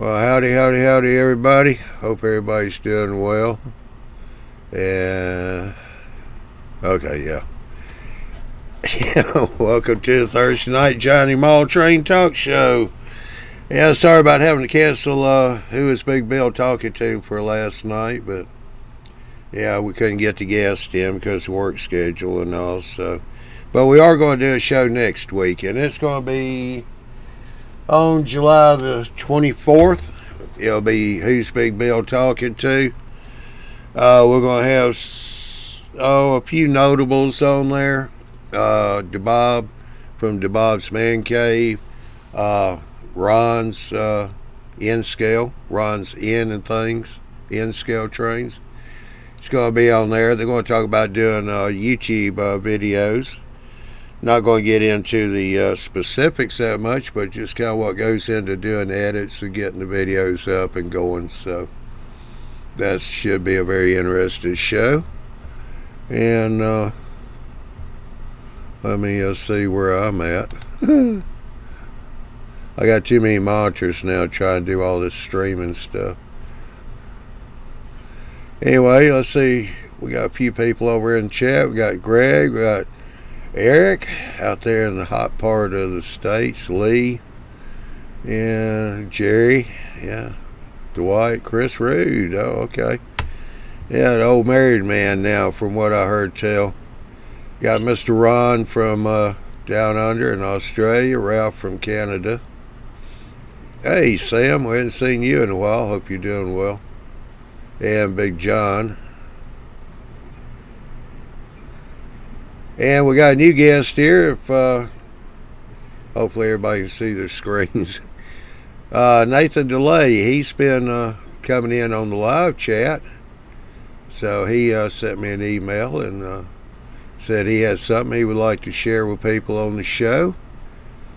Well, howdy, howdy, howdy, everybody. Hope everybody's doing well. And okay, yeah. Welcome to the Thursday night Johnny Mall Train Talk Show. Yeah, sorry about having to cancel Who Is Big Bill Talking To for last night, but yeah, we couldn't get the guest in because of work schedule and all. So, but we are going to do a show next week, and it's going to be on July the 24th. It'll be Who's Big Bill Talking To. We're going to have a few notables on there. DeBob from DeBob's Man Cave. Ron's N-Scale. Ron's N and things. N-Scale trains. It's going to be on there. They're going to talk about doing YouTube videos. Not going to get into the specifics that much, but just kind of what goes into doing edits and getting the videos up and going. So that should be a very interesting show. And let me see where I'm at. I got too many monitors now trying to do all this streaming stuff. Anyway, let's see. We got a few people over in chat. We got Greg. We got Eric out there in the hot part of the States. Lee. And Jerry. Yeah. Dwight. Chris Rude. Oh, okay. Yeah, an old married man now, from what I heard tell. Got Mr. Ron from down under in Australia. Ralph from Canada. Hey, Sam. We haven't seen you in a while. Hope you're doing well. And Big John. And we got a new guest here. If hopefully everybody can see their screens. Nathan DeLay. He's been coming in on the live chat. So he sent me an email and said he had something he would like to share with people on the show.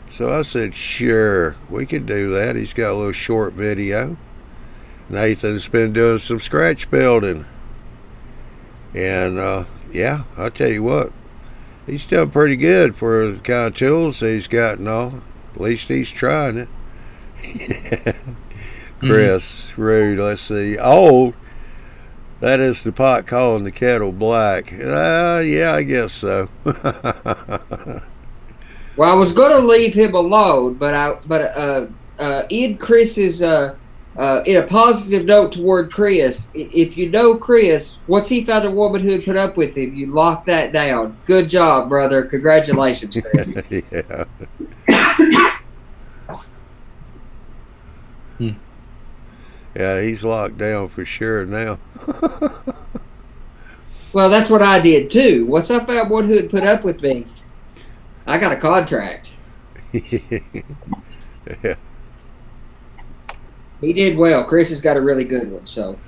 So I said, sure, we could do that. He's got a little short video. Nathan's been doing some scratch building. And yeah, I'll tell you what. He's done pretty good for the kind of tools he's got and all. At least he's trying it. Chris Rude, let's see. Oh, that is the pot calling the kettle black. Yeah, I guess so. Well, I was going to leave him alone, but in Chris's in a positive note toward Chris, if you know Chris, once he found a woman who would put up with him, you lock that down. Good job, brother. Congratulations, Chris. Yeah. Yeah, he's locked down for sure now. Well, that's what I did too. Once I found one who would put up with me, I got a contract. Yeah. He did well. Chris has got a really good one. So.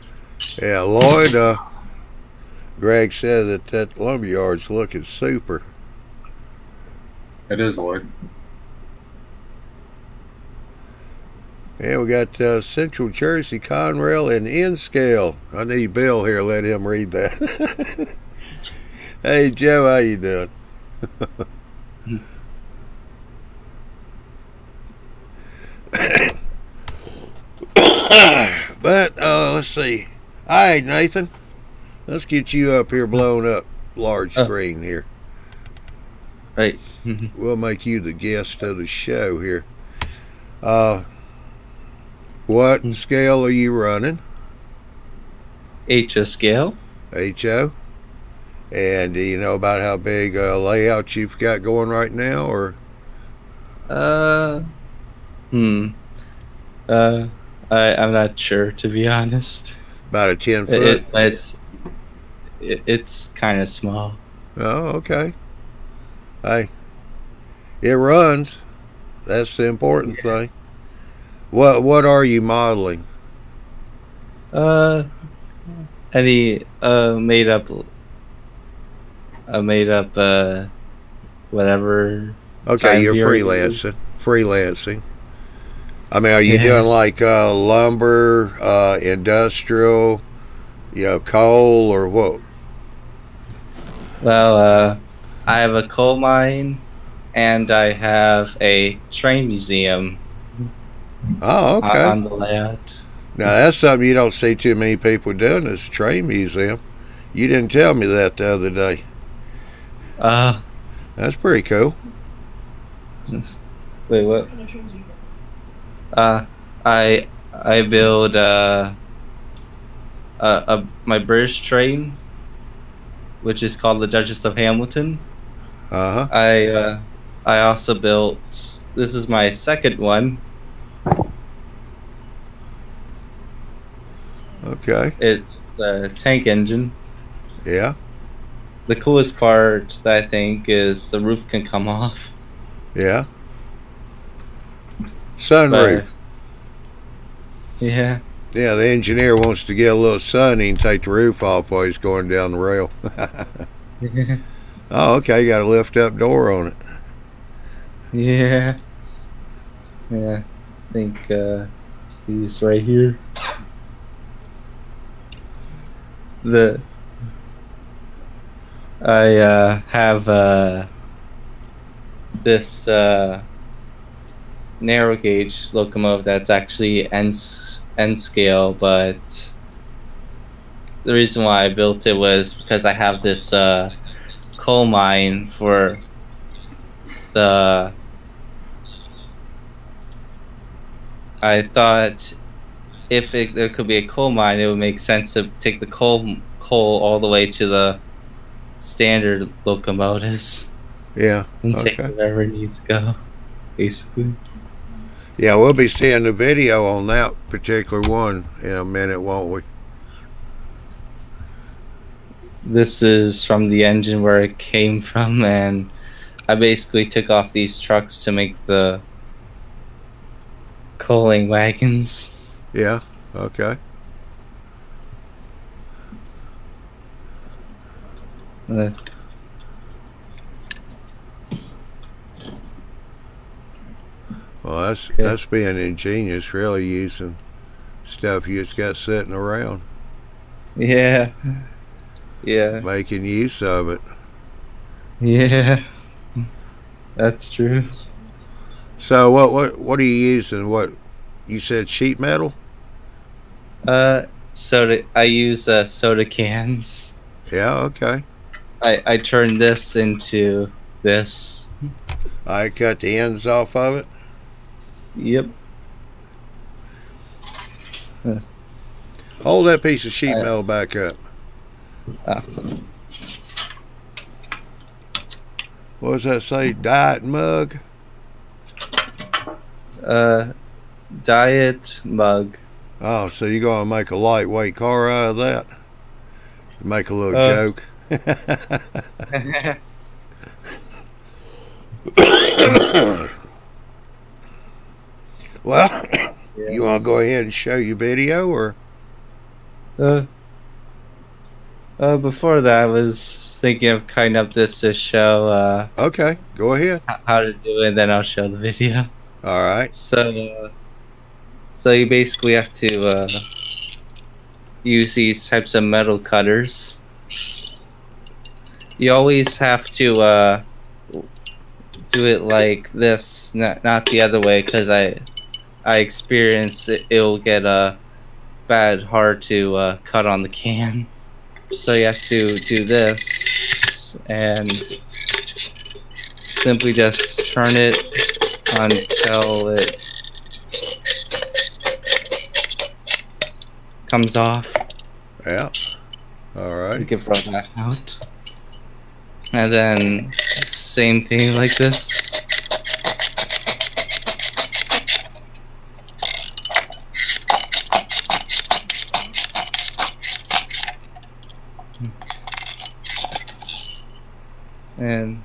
Yeah, Lloyd. Greg said that lumberyard's looking super. It is, Lloyd. And we got Central Jersey Conrail and N-Scale. I need Bill here. Let him read that. Hey, Joe, how you doing? But let's see. All right, Nathan. Let's get you up here, blown up, large screen here. Right. We'll make you the guest of the show here. What scale are you running? HO scale. HO. And do you know about how big layout you've got going right now, or? I'm not sure, to be honest. About a 10 foot? It's kind of small. Oh, okay. Hey, it runs. That's the important thing. What are you modeling? Any made up whatever. Okay, you're freelancing. I mean, are you doing like lumber, industrial, coal, or what? Well, I have a coal mine, and I have a train museum. Oh, okay. on the layout. Now that's something you don't see too many people doing. This train museum. You didn't tell me that the other day. Uh, That's pretty cool. wait, what? I build my British train, which is called the Duchess of Hamilton. Uh huh. I also built. This is my second one. Okay. It's the tank engine. Yeah. The coolest part that I think is the roof can come off. Yeah. Sunroof. Yeah. Yeah, the engineer wants to get a little sun. He can take the roof off while he's going down the rail. Oh, okay. You got a lift up door on it. Yeah. Yeah. I think he's right here. I have this narrow gauge locomotive that's actually end scale, but the reason why I built it was because I have this coal mine for the. I thought if there could be a coal mine, it would make sense to take the coal all the way to the standard locomotives. Yeah. And Okay. take wherever it needs to go, basically. Yeah, we'll be seeing the video on that particular one in a minute, won't we? This is from the engine where it came from, and I basically took off these trucks to make the coaling wagons. Yeah. Okay. Uh, Well, that's being ingenious, really, using stuff you just got sitting around, yeah. Yeah. making use of it. Yeah. That's true. So what are you using? What you said, sheet metal? Soda. I use soda cans. Yeah. Okay. I turned this into this. I cut the ends off of it. Yep. Hold that piece of sheet metal back up. What does that say? Diet mug? Diet mug. Oh, so you're going to make a lightweight car out of that? Make a little joke. Well, Yeah. you want to go ahead and show your video, or? Before that, I was thinking of kind of this to show Okay, go ahead. how to do it, and then I'll show the video. All right. So you basically have to use these types of metal cutters. You always have to do it like this, not the other way, because I experienced it'll get hard to cut on the can. So you have to do this and simply just turn it until it comes off. Yeah. All You right. can throw that out. And then same thing like this. And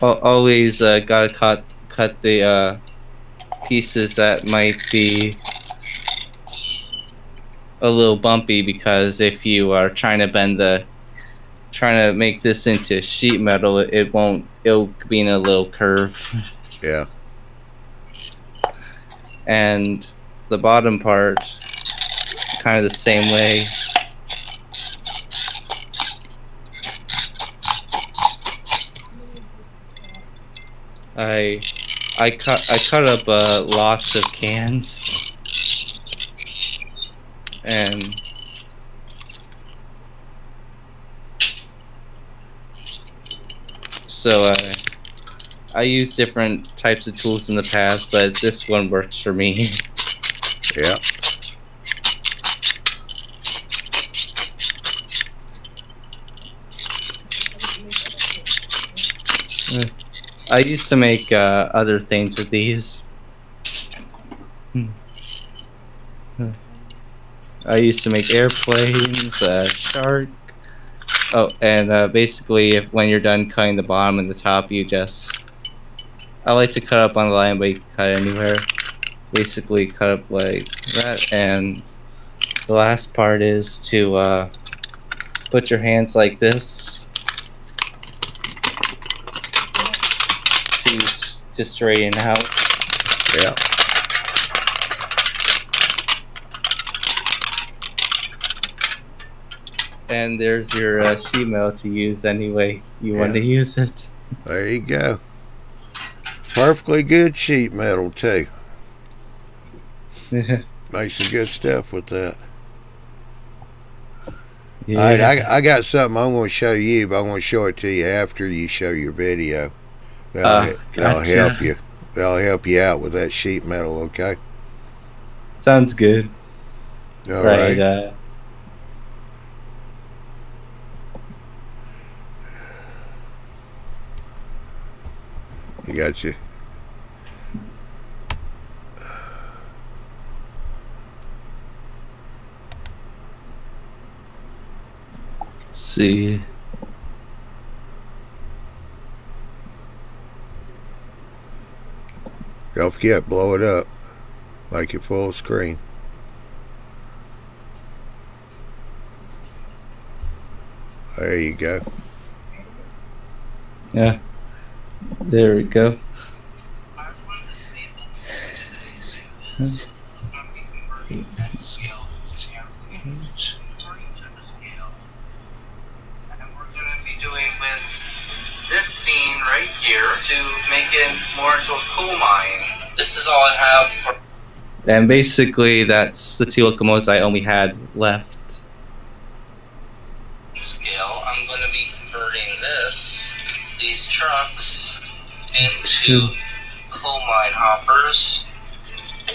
always gotta cut the pieces that might be a little bumpy, because if you are trying to make this into sheet metal, it'll be in a little curve. Yeah. And the bottom part, kind of the same way. I I cut up lots of cans, and so I used different types of tools in the past, but this one works for me. Yeah. I used to make other things with these. I used to make airplanes, shark. Oh, and basically, when you're done cutting the bottom and the top, you just... I like to cut up on the line, but you can cut anywhere. Basically, cut up like that, and the last part is to put your hands like this to straighten out. Yeah. And there's your sheet metal to use any way you want to use it. There you go. Perfectly good sheet metal too. Make some good stuff with that. Yeah. All right, I got something I'm going to show you, but I'm going to show it to you after you show your video. That'll help you. That'll help you out with that sheet metal, okay? Sounds good. All right. You got you. Let's see. Don't forget, blow it up. Make it full screen. There you go. Yeah. There we go. This scene right here to make it more into a coal mine. This is all I have for... And basically, that's the 2 locomotives I only had left. Scale, I'm going to be converting these trucks into coal mine hoppers,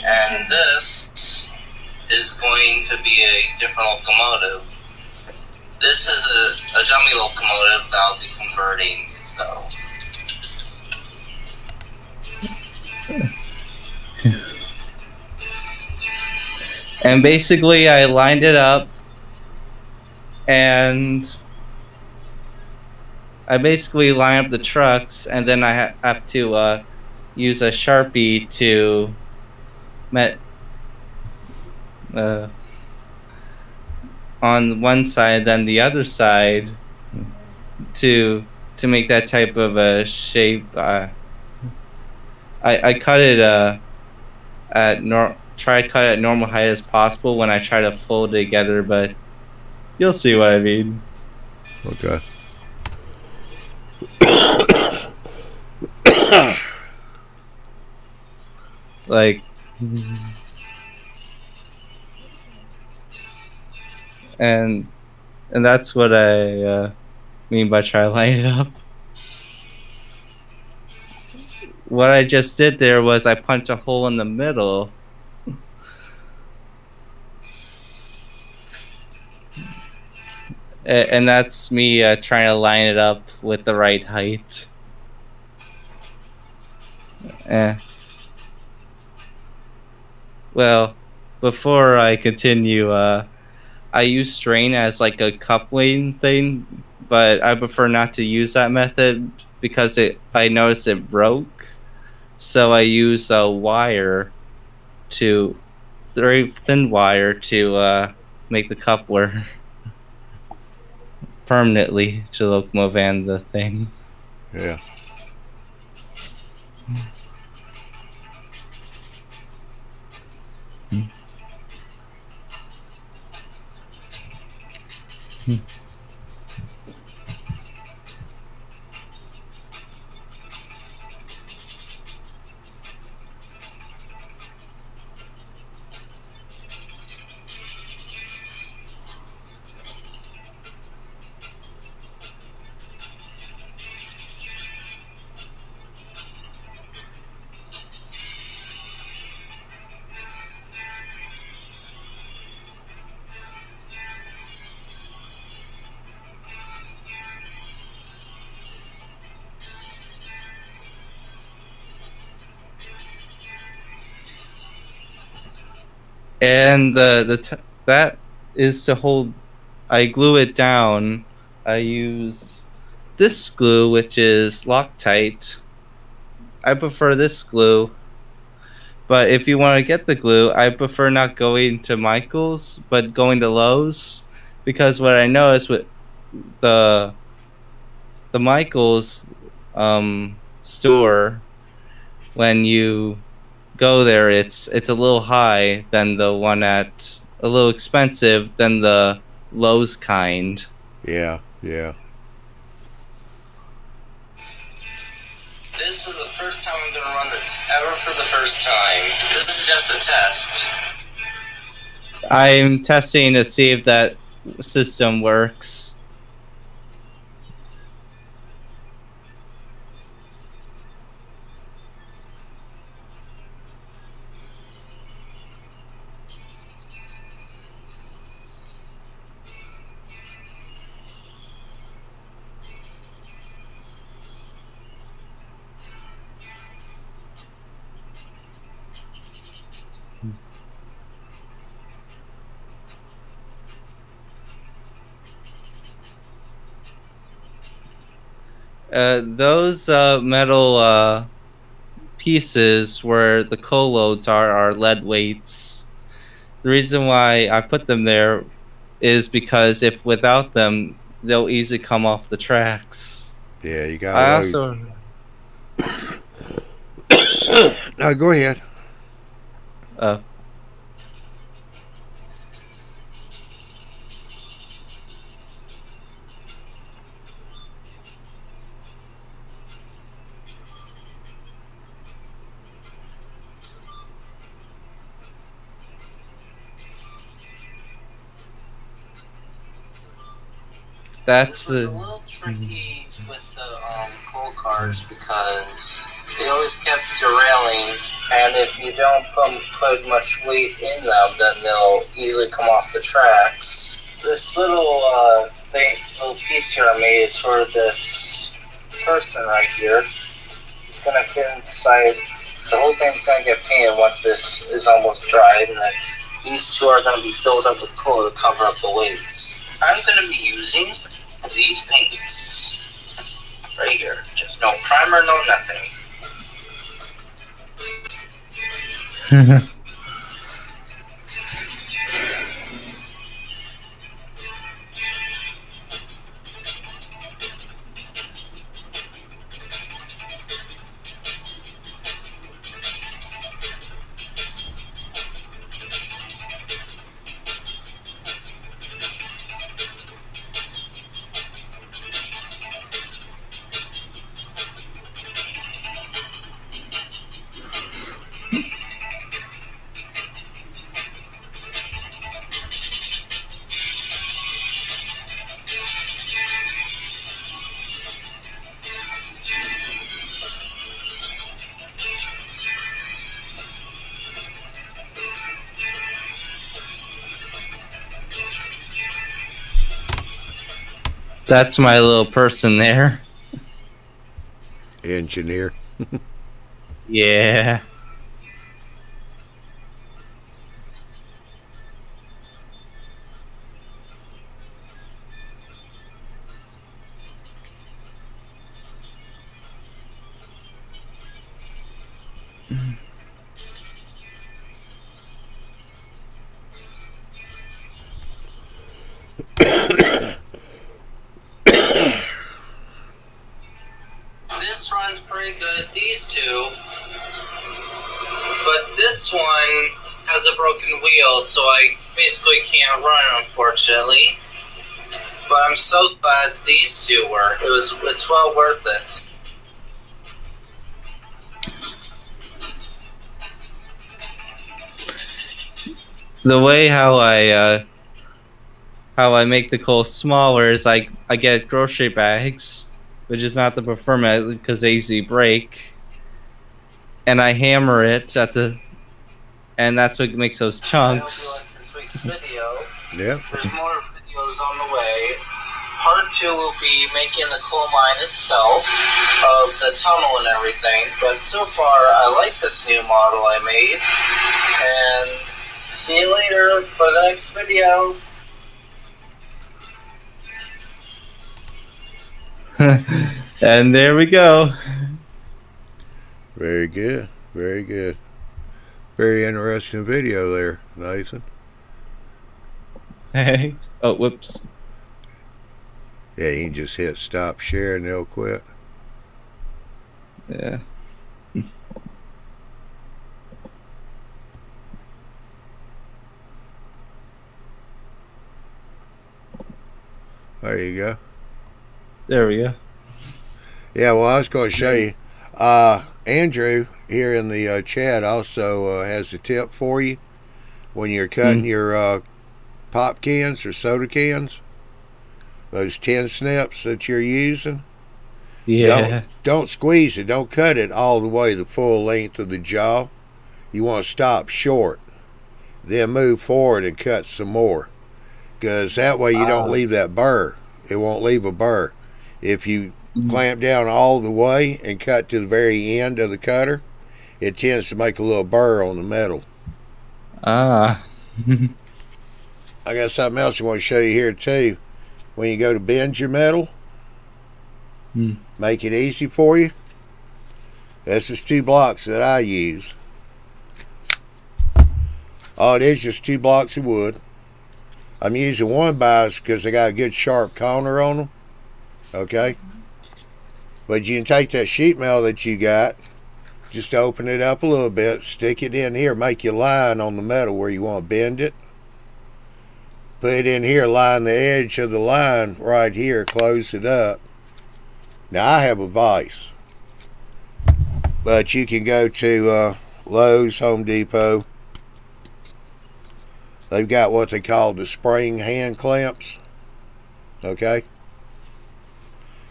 and this is going to be a different locomotive. This is a dummy locomotive that I'll be converting, though. And basically, I lined it up, and I basically line up the trucks, and then I have to use a Sharpie to on one side, then the other side to make that type of a shape. I cut it try to cut it at normal height as possible when I try to fold it together, but you'll see what I mean. Okay. Like, and that's what I mean by try to line it up. What I just did there was I punched a hole in the middle. And that's me trying to line it up with the right height. Well, before I continue, I use strain as like a coupling thing, but I prefer not to use that method because I noticed it broke. So I use a wire very thin wire to make the coupler permanently to the locomotive and the thing. Yeah. And that is to hold. I glue it down. I use this glue, which is Loctite. I prefer this glue. But if you want to get the glue, I prefer not going to Michael's, but going to Lowe's, because what I noticed with the Michael's store, when you go there, it's a little high than the one at a little expensive than the Lowe's kind. Yeah, yeah. This is the first time I'm going to run this ever for the first time. This is just a test. I'm testing to see if that system works. Those metal pieces where the co-loads are lead weights. The reason why I put them there is because if without them, they'll easily come off the tracks. Yeah, you got. I also. No, go ahead. That's It was a little tricky with the coal cars because they always kept derailing, and if you don't put much weight in them, then they'll easily come off the tracks. This little little piece here I made is sort of this person right here. It's gonna fit inside. The whole thing's gonna get painted once this is almost dried, and then these two are gonna be filled up with coal to cover up the weights. I'm gonna be using these paints right here. Just no primer, no nothing. That's my little person there. Engineer. Yeah. This runs pretty good, these two, but this one has a broken wheel, so I basically can't run, unfortunately. But I'm so glad these two work. It's well worth it. The way how I make the coal smaller is I get grocery bags, which is not the preferred because they easily break, and I hammer it and that's what makes those chunks. I hope you like this week's video. Yeah. There's more videos on the way. Part 2 will be making the coal mine itself, of the tunnel and everything. But so far, I like this new model I made, and See you later for the next video. And there we go. Very good. Very good. Very interesting video there, Nathan. Hey. Oh, whoops. Yeah, you can just hit stop share and they'll quit. Yeah. There you go. There we go. Yeah, well, I was going to show you. Andrew here in the chat also has a tip for you when you're cutting your pop cans or soda cans. Those 10 snips that you're using. Yeah. Don't squeeze it. Don't cut it all the way the full length of the jaw. You want to stop short. Then move forward and cut some more. Because that way you don't leave that burr. It won't leave a burr. If you clamp down all the way and cut to the very end of the cutter, it tends to make a little burr on the metal. Ah. I got something else I want to show you here too. When you go to bend your metal, make it easy for you. This is 2 blocks that I use. Oh, it is just 2 blocks of wood. I'm using 1 bias because they got a good sharp corner on them. Okay? But you can take that sheet metal that you got, just open it up a little bit, stick it in here, make your line on the metal where you want to bend it. Put it in here, line the edge of the line right here, close it up. Now I have a vise, but you can go to Lowe's, Home Depot. They've got what they call the spring hand clamps. Okay?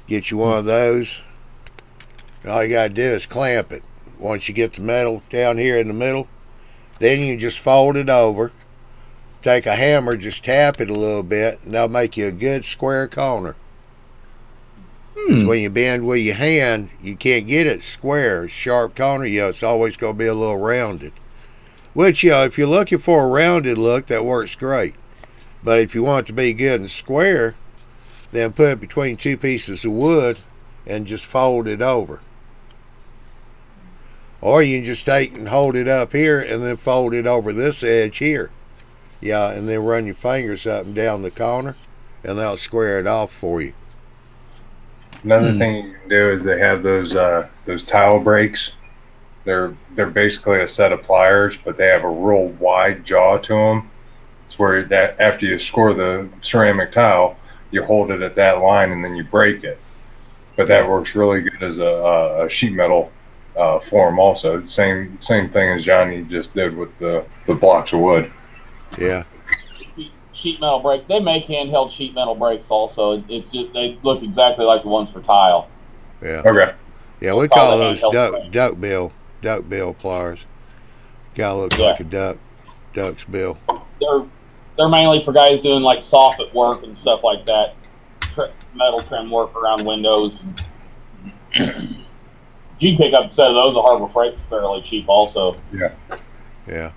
Get you one of those. And all you got to do is clamp it. Once you get the metal down here in the middle, then you just fold it over. Take a hammer, just tap it a little bit, and that'll make you a good square corner. Because when you bend with your hand, you can't get it square, sharp corner. It's always going to be a little rounded. Which, if you're looking for a rounded look, that works great. But if you want it to be good and square, then put it between 2 pieces of wood and just fold it over. Or you can just take and hold it up here and then fold it over this edge here. Yeah, and then run your fingers up and down the corner, and that'll square it off for you. Another thing you can do is they have those tile breaks. They're basically a set of pliers, but they have a real wide jaw to them. It's where that after you score the ceramic tile, you hold it at that line and then you break it. But that works really good as a sheet metal form also. Same thing as Johnny just did with the blocks of wood. Yeah. Sheet metal brake. They make handheld sheet metal brakes also. It's just they look exactly like the ones for tile. Yeah. Okay. Yeah, we call those duck bill pliers. Gotta look like a duck's bill. They're mainly for guys doing like soffit work and stuff like that. Metal trim work around windows. You can pick up a set of those at Harbor Freight for fairly cheap also. Yeah. Yeah.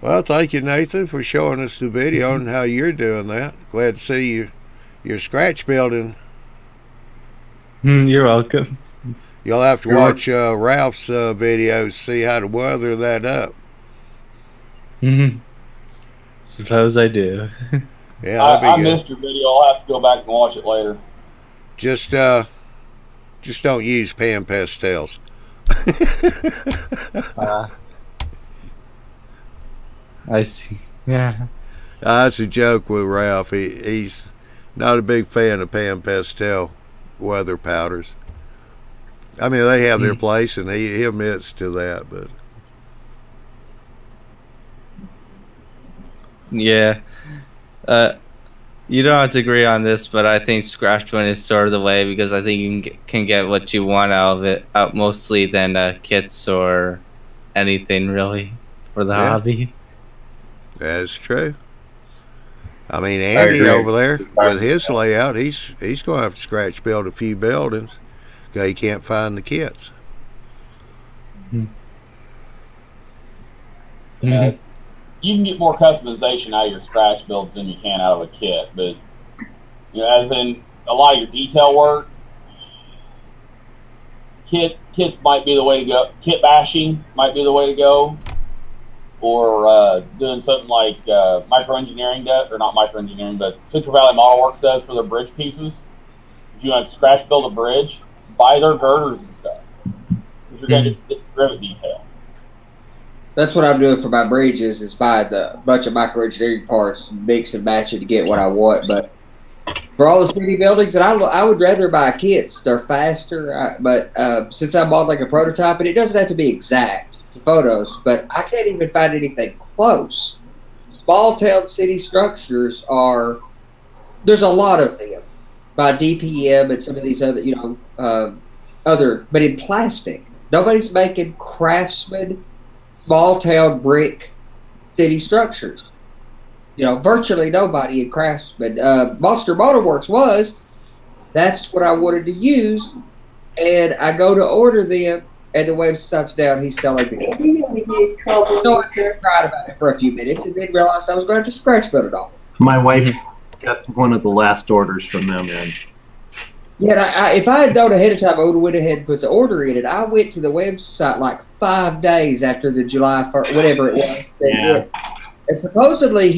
Well, thank you, Nathan, for showing us the video and how you're doing that. Glad to see your scratch building. You're welcome. You'll have to watch Ralph's videos, see how to weather that up. Suppose I do. Yeah, I missed your video. I'll have to go back and watch it later. Just don't use pan pastels. I see. Yeah. That's a joke with Ralph. He's not a big fan of pan pastel weather powders. I mean, they have their place, and he admits to that, but yeah. You don't have to agree on this, but I think scratch one is sort of the way because I think you can get what you want out of it, out mostly than kits or anything really for the hobby. That's true. I mean, Andy over there with his layout, he's going to have to scratch build a few buildings because he can't find the kits. You can get more customization out of your scratch builds than you can out of a kit, but as in a lot of your detail work, kits might be the way to go. Kit bashing might be the way to go, or doing something like microengineering does, or not microengineering, but Central Valley Model Works does for their bridge pieces. If you want to scratch build a bridge, buy their girders and stuff, because you're going to get rivet detail. That's what I'm doing for my bridges, is buy the bunch of microengineering parts, mix and match it to get what I want. But for all the city buildings, and I would rather buy kits. They're faster, but since I bought like a prototype, and it doesn't have to be exact photos, but I can't even find anything close. Small town city structures there's a lot of them by DPM and some of these other, but in plastic. Nobody's making craftsman small town brick city structures. Virtually nobody in Craftsman. Monster Model Works that's what I wanted to use, and I go to order them, and the website's down. He's selling me. So I cried about it for a few minutes, and then realized I was going to have to scratch build it all. My wife got one of the last orders from them in. Yeah, if I had known ahead of time, I would have went ahead and put the order in it. I went to the website like 5 days after the July 1st, whatever it was. Yeah. And supposedly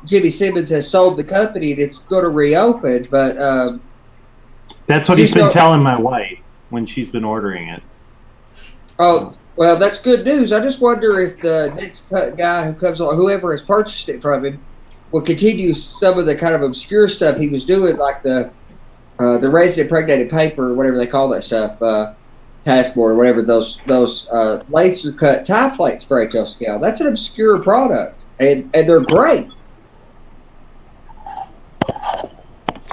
Jimmy Simmons has sold the company and it's going to reopen, but that's what he's been telling my wife when she's been ordering it. Oh, well, that's good news. I just wonder if the next guy who comes along, whoever has purchased it from him, will continue some of the kind of obscure stuff he was doing, like the resin impregnated paper, whatever they call that stuff, taskboard, whatever, those laser cut tie plates for HL scale. That's an obscure product, and they're great.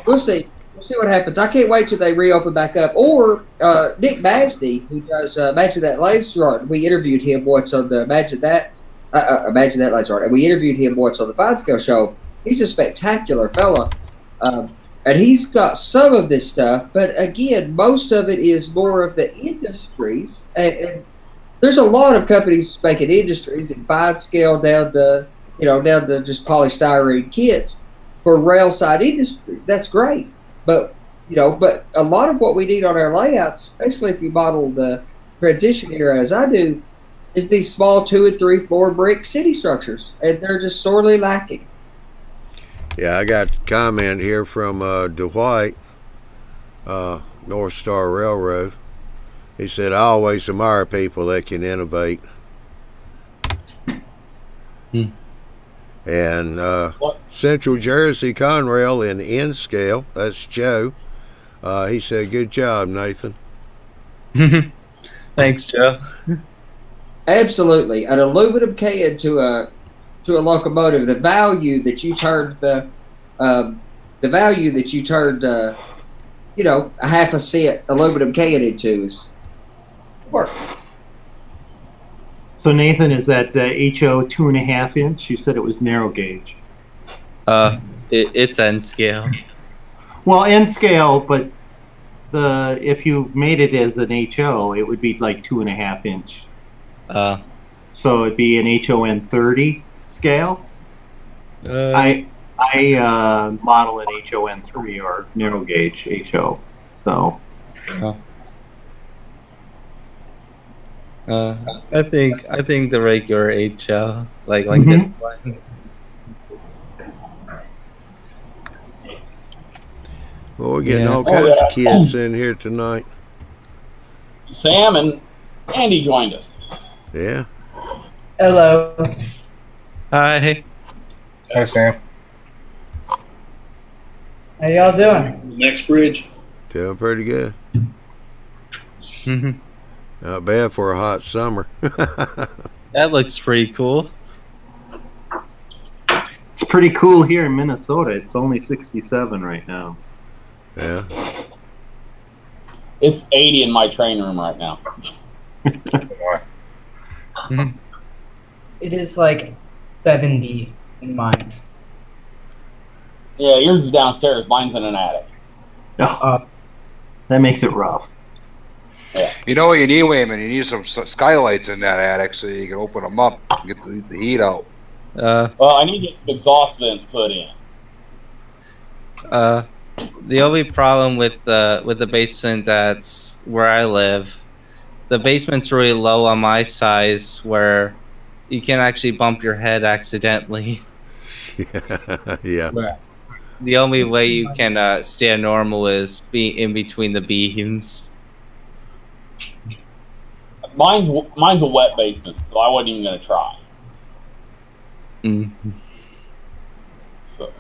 We'll see. We'll see what happens. I can't wait till they reopen back up. Or Nick Masney, who does Imagine That Laser Art, we interviewed him once on the Imagine That Laser Art, and we interviewed him once on the Fine Scale Show. He's a spectacular fella. And he's got some of this stuff, but again, most of it is more of the industries. And there's a lot of companies making industries and fine scale down to just polystyrene kits for rail side industries. That's great, but a lot of what we need on our layouts, especially if you model the transition era as I do, is these small 2 and 3 floor brick city structures, and they're just sorely lacking. Yeah, I got a comment here from Dwight, North Star Railroad. He said, I always admire people that can innovate. And Central Jersey Conrail in N scale, that's Joe. He said, good job, Nathan. Thanks, Joe. Absolutely. An aluminum can to a locomotive, the value that you turned a half a cent aluminum can into is work. So Nathan, is that HO 2.5 inch? You said it was narrow gauge. It's N scale. Well, N scale, but if you made it as an HO, it would be like 2.5 inch. So it'd be an HON 30 scale. I model an HON 3 or narrow gauge HO. So. I think the regular HL like this one. Well, we're getting all kinds of kids in here tonight. Sam and Andy joined us. Yeah. Hello. Hi. Hey, Sam. How y'all doing? Next bridge. Doing pretty good. Not bad for a hot summer. That looks pretty cool. It's pretty cool here in Minnesota. It's only 67 right now. Yeah. It's 80 in my training room right now. It is like 70 in mine. Yeah, yours is downstairs. Mine's in an attic. That makes it rough. Yeah. You know what you need, Wayman? You need some skylights in that attic so you can open them up. get the heat out. Well, I need to get some exhaust vents put in. The only problem with the basement that's where I live, the basement's really low on my size, where you can actually bump your head accidentally. Yeah. The only way you can stand normal is be in between the beams. Mine's a wet basement, so I wasn't even gonna try. So.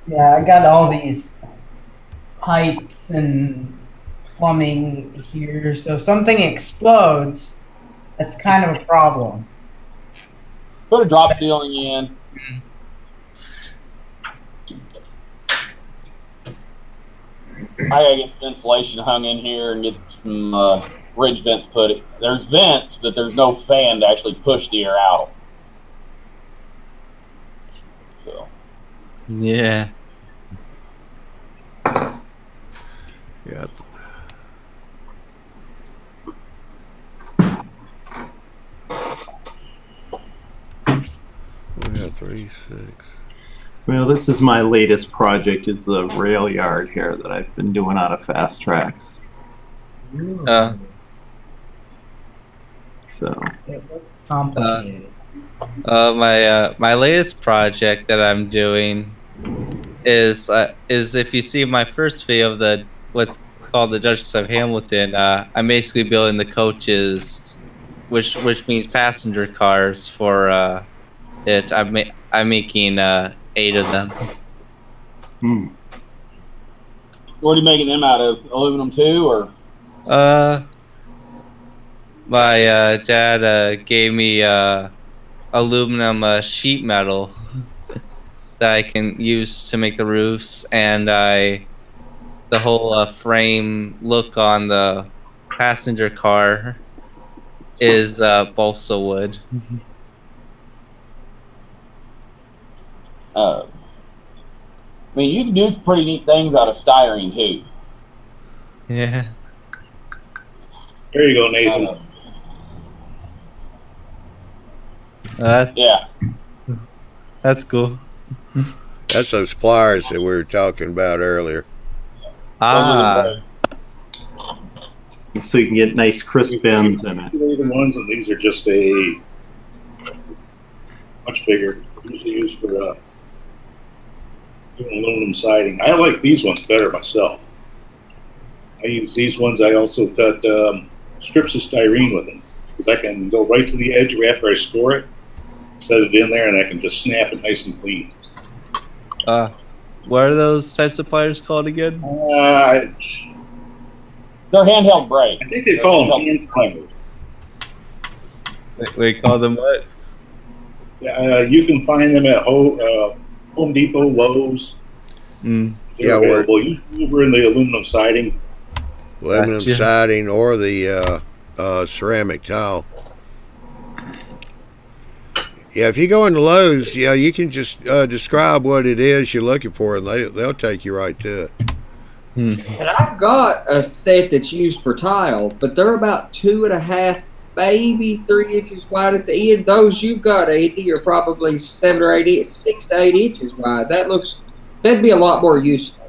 Yeah, I got all these pipes and plumbing here, so if something explodes, that's kind of a problem. Put a drop ceiling in. I gotta get some insulation hung in here and get some ridge vents put it. There's vents, but there's no fan to actually push the air out. So. Yeah. Yeah. We got 3, 6. Well, this is my latest project, is the rail yard here that I've been doing out of Fast Tracks. So It looks complicated. My latest project that I'm doing is if you see my first video of the what's called the Duchess of Hamilton, I'm basically building the coaches, which means passenger cars for it. I'm making 8 of them. What are you making them out of? Aluminum too, or? My dad gave me aluminum sheet metal that I can use to make the roofs, and the whole frame look on the passenger car is balsa wood. I mean, you can do some pretty neat things out of styrene too. Yeah. There you go, Nathan. Yeah. That's cool. That's those pliers that we were talking about earlier. So you can get nice crisp ends in it. The ones, and these are just a much bigger. Usually used for doing aluminum siding. I like these ones better myself. I use these ones. I also cut strips of styrene with them because I can go right to the edge after I score it, set it in there, and I can just snap it nice and clean. What are those types of pliers called again? They're handheld brake. I think they call them hand primers. We call them what? You can find them at Home Depot, Lowe's. They're available. Usually over in the aluminum siding. Aluminum siding or the ceramic tile. Yeah, if you go into Lowe's, yeah, you can just describe what it is you're looking for, and they'll take you right to it. And I've got a set that's used for tile, but they're about 2.5, maybe 3 inches wide at the end. Those you've got, Andy, are probably 7 or 8, 6 to 8 inches wide. That'd be a lot more useful.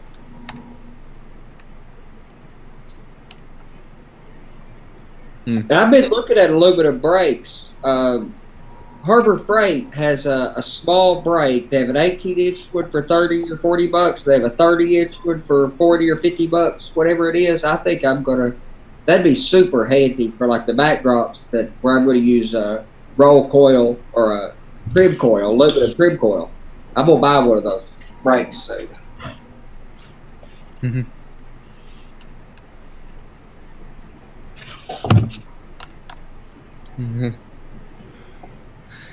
And I've been looking at aluminum brakes. Harbor Freight has a small brake. They have an 18-inch one for $30 or $40. They have a 30-inch one for $40 or $50, whatever it is. I think that'd be super handy for like the backdrops where I'm gonna use a roll coil or a crib coil, aluminum crib coil. I'm gonna buy one of those brakes soon.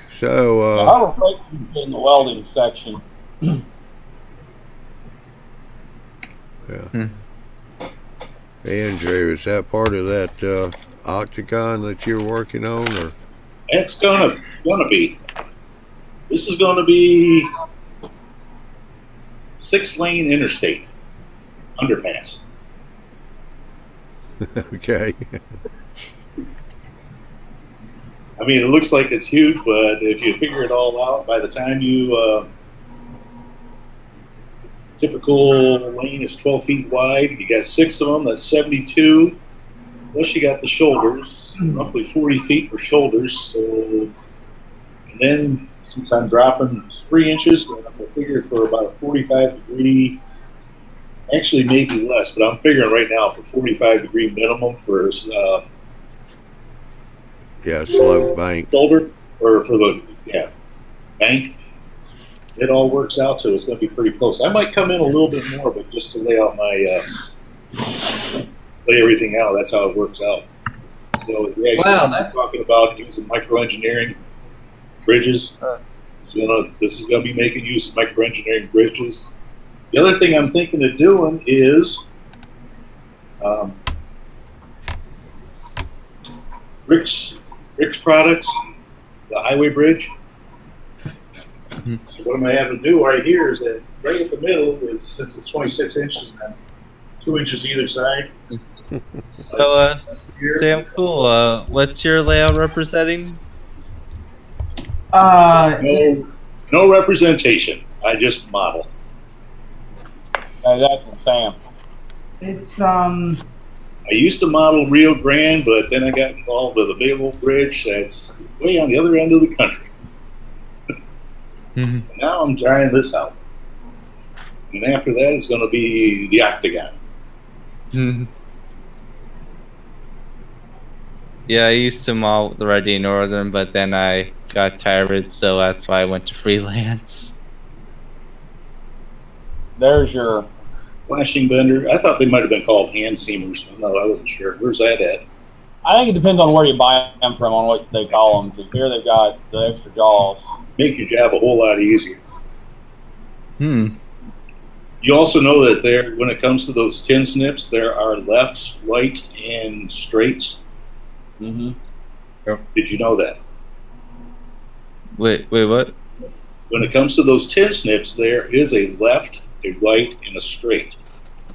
So, Harbor Freight is in the welding section. Yeah. Andrew, is that part of that octagon that you're working on, or? It's gonna be. This is gonna be 6-lane interstate underpass. Okay. I mean, it looks like it's huge, but if you figure it all out, by the time you typical lane is 12 feet wide. You got 6 of them. That's 72. Plus you got the shoulders, roughly 40 feet for shoulders. So, and then since I'm dropping 3 inches, I'm going to figure for about a 45 degree. Actually, maybe less, but I'm figuring right now for 45 degree minimum for slope bank shoulder or for the bank. It all works out, so it's going to be pretty close. I might come in a little bit more, but just to lay out my lay everything out. That's how it works out. So yeah, wow, that's talking about using microengineering bridges. So this is going to be making use of microengineering bridges. The other thing I'm thinking of doing is Rick's products, the highway bridge. So what I'm going to have to do right here is that right at the middle, since it's 26 inches now, 2 inches either side. So, Sam, cool. What's your layout representing? No representation. I just model. That's Sam. It's I used to model Rio Grande, but then I got involved with a big old bridge that's way on the other end of the country. Mm-hmm. Now I'm trying this out. And after that, it's going to be the octagon. Mm-hmm. Yeah, I used to model the Ready Northern, but then I got tired, so that's why I went to freelance. There's your Flashing bender. I thought they might have been called hand seamers. No, I wasn't sure. Where's that at? I think it depends on where you buy them from, on what they call them. Because here they've got the extra jaws. Make your job a whole lot easier. Hmm. You also know that there, when it comes to those tin snips, there are lefts, rights, and straights. Mm-hmm. Yep. Did you know that? Wait, what? When it comes to those tin snips, there is a left, a right, and a straight.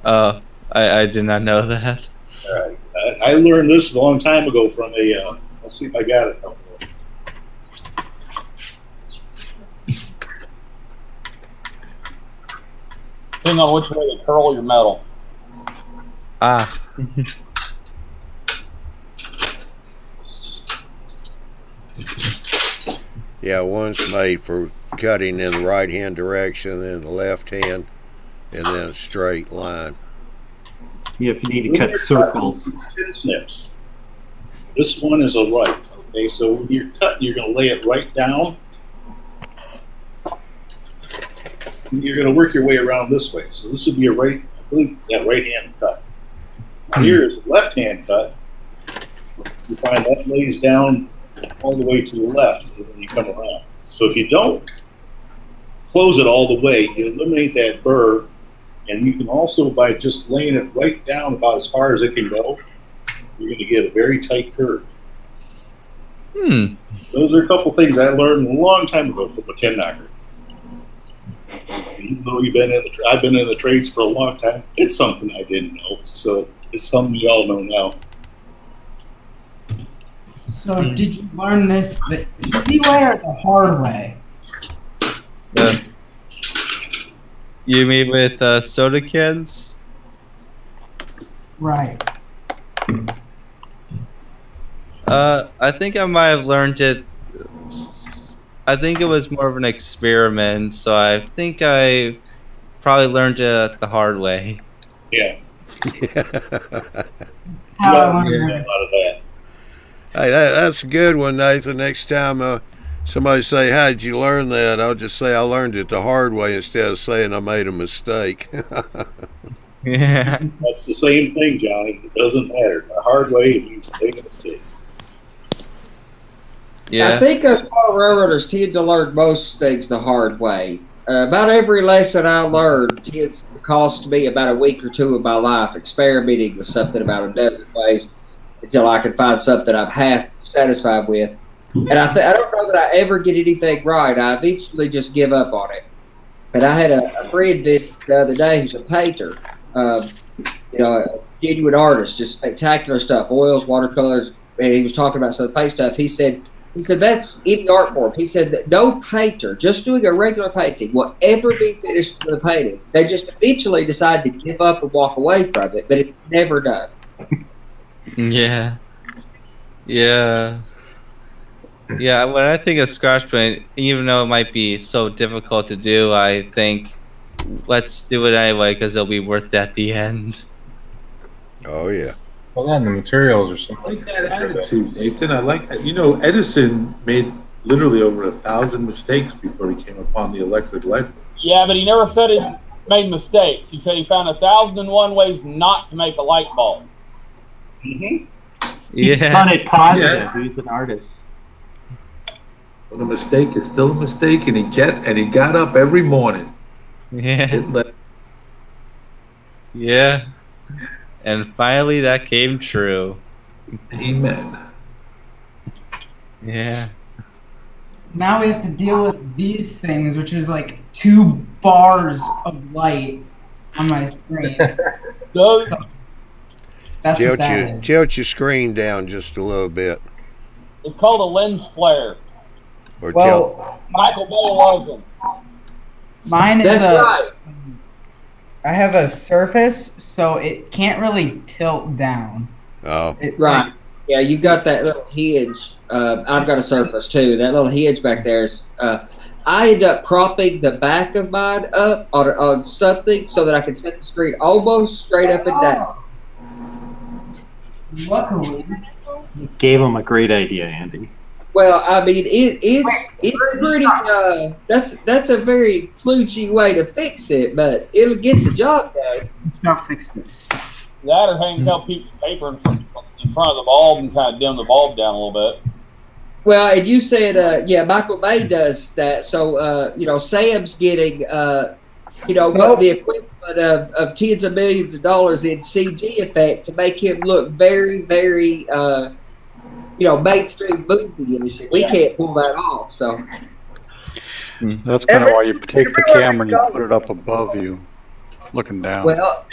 I did not know that. All right. I learned this a long time ago from a, let's see if I got it. Depending on which way you curl your metal. Ah. Yeah, one's made for cutting in the right hand direction, then the left hand, and then a straight line. Yeah, if you need to cut circles. Tin snips. This one is a right. Okay, so when you're cutting, you're going to lay it right down. And you're going to work your way around this way. So this would be a right, I believe, that right hand cut. Now here is a left hand cut. You find that lays down all the way to the left, and then you come around. So if you don't close it all the way, you eliminate that burr, and you can also, by just laying it right down about as far as it can go, you're going to get a very tight curve. Hmm. Those are a couple things I learned a long time ago from a tin knocker. Even though I've been in the trades for a long time, it's something I didn't know. So it's something you all know now. So did you learn this the easy way or the hard way? You mean with soda cans? Right. I think I might have learned it. I think it was more of an experiment, so I think I probably learned it the hard way. Yeah. How I A learned lot of that. Hey, that's a good one, Nathan. Next time somebody say, "How did you learn that?" I'll just say I learned it the hard way instead of saying I made a mistake. Yeah. That's the same thing, Johnny. It doesn't matter. The hard way means make a mistake. Yeah. I think us auto railroaders tend to learn most things the hard way. About every lesson I learned tends to cost me about a week or two of my life experimenting with something about a dozen ways until I can find something I'm half satisfied with. And I don't know that I ever get anything right. I eventually just give up on it. And I had a friend the other day who's a painter, a genuine artist, just spectacular stuff, oils, watercolors. And he was talking about some paint stuff. He said, He said that's in the art form. He said that no painter, just doing a regular painting, will ever be finished with a painting. They just eventually decide to give up and walk away from it, but it's never done. Yeah. Yeah. Yeah, when I think of scratch paint, even though it might be so difficult to do, I think let's do it anyway because it'll be worth it at the end. Oh, yeah. Well, then the materials or I something. like that attitude, Nathan. I like that. You know, Edison made literally over 1,000 mistakes before he came upon the electric light bulb. Yeah, but he never said he made mistakes. He said he found 1,001 ways not to make a light bulb. Mm-hmm. He's done it positive. He's an artist. But a mistake is still a mistake, and he got up every morning. Yeah. Yeah. And finally that came true. Amen. Yeah. Now we have to deal with these things, which is like 2 bars of light on my screen. Those, That's what that is. Tilt your screen down just a little bit. it's called a lens flare. Or Well, Michael Bay loves them. mine is That's right. I have a Surface, so it can't really tilt down. Oh. Right. Yeah, you got that little hinge. I've got a Surface too. That little hinge back there is. I end up propping the back of mine up on something so that I can set the screen almost straight up and down. Luckily, Gave him a great idea, Andy. Well, I mean, it's pretty. That's a very kludgy way to fix it, but it'll get the job done. I'll fix this. That or hang a piece of paper in front of the bulb and kind of dim the bulb down a little bit. Well, and you said, yeah, Michael Bay does that. So, Sam's getting, what the equivalent of tens of millions of dollars in CG effect to make him look very, very, mainstream movie. We can't pull that off. So That's kind of why you take the camera and you put it up above you, looking down. Well,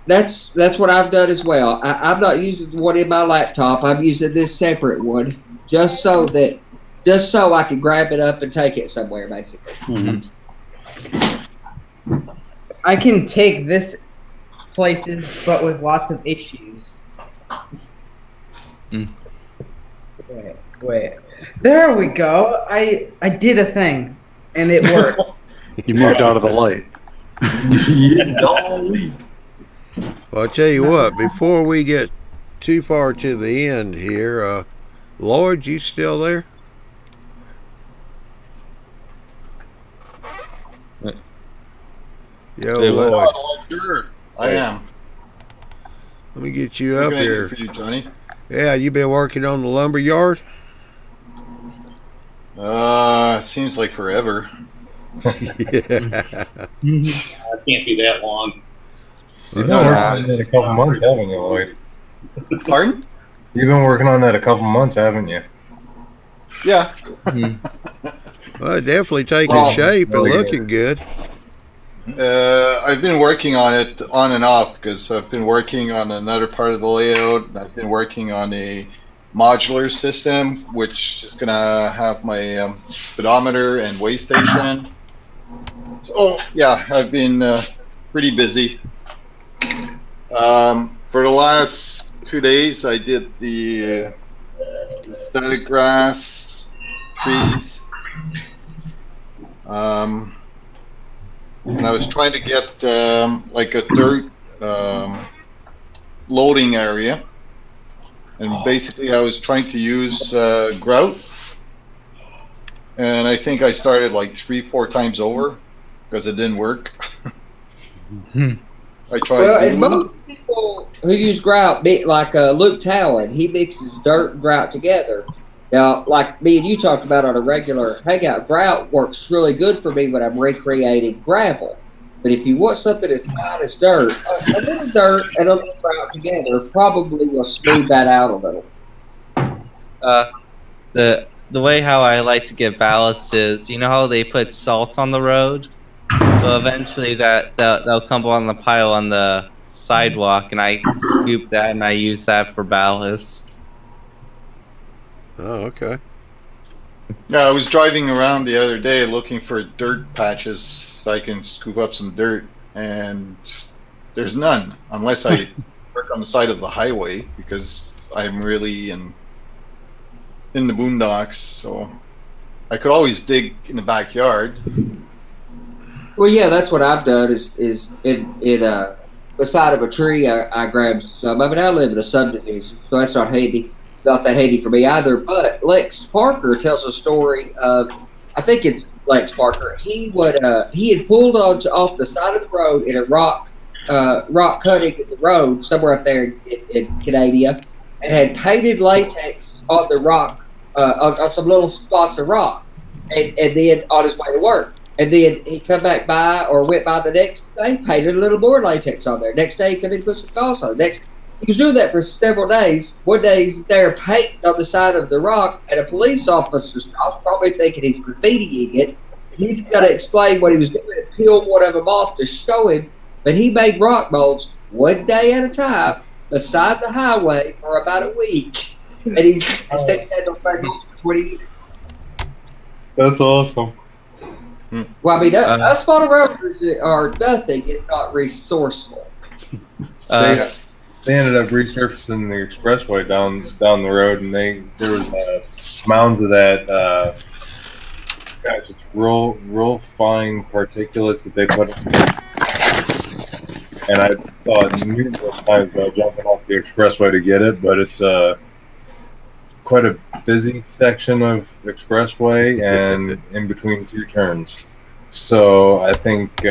that's what I've done as well. I'm not using the one in my laptop. I'm using this separate one just so I can grab it up and take it somewhere, basically. Mm-hmm. I can take this places, but with lots of issues. Wait. There we go. I did a thing, and it worked. You moved out of the light. Well, I'll tell you what, before we get too far to the end here, Lloyd, you still there? Yo, Hey, Lloyd. Sure, I am. Let me get you What up can I do here. for you, Johnny? Yeah, you been working on the lumber yard? Seems like forever. Yeah. It can't be that long. You've been working on that a couple months, haven't you, Lloyd? Pardon? You've been working on that a couple months, haven't you? Yeah. Well, definitely taking Well, shape and really looking good. I've been working on it on and off because I've been working on another part of the layout. I've been working on a modular system, which is gonna have my speedometer and weigh station. So yeah, I've been pretty busy. For the last 2 days, I did the static grass, trees. And I was trying to get like a dirt loading area, and basically I was trying to use grout, and I think I started like 3-4 times over because it didn't work. I tried. Well, and most people who use grout, like Luke Talon, he mixes dirt and grout together. Now, like me and you talked about on a regular hangout, grout works really good for me when I'm recreating gravel. But if you want something as fine as dirt, a little dirt and a little grout together probably will smooth that out a little. The way how I like to get ballast is, you know how they put salt on the road? So eventually that'll come on the pile on the sidewalk, and I scoop that and I use that for ballast. Oh, okay. Yeah, I was driving around the other day looking for dirt patches so I can scoop up some dirt, and there's none unless I work on the side of the highway because I'm really in the boondocks. So I could always dig in the backyard. Well, yeah, that's what I've done. Is the side of a tree, I grabbed some. I mean, I live in a subdivision, so that's not that handy for me either. But Lex Parker tells a story of, I think it's Lex Parker. He had pulled off the side of the road in a rock cutting in the road somewhere up there in Canada, and had painted latex on the rock on some little spots of rock, and then on his way to work. And then he come back by or went by the next day, painted a little more latex on there. Next day he come in and put some gloss on it. He was doing that for several days. One day he's there painting on the side of the rock, and a police officer stopped, probably thinking he's graffitiing it. And he's got to explain what he was doing and peel one of them off to show him. But he made rock molds one day at a time beside the highway for about a week. And he's had those same molds for 20 years. That's awesome. Well, I mean, us photographers are nothing if not resourceful. They ended up resurfacing the expressway down the road, and there was mounds of that. Guys, it's real fine particulates that they put in. And I thought numerous times about jumping off the expressway to get it, but it's quite a busy section of expressway and in between two turns. So I think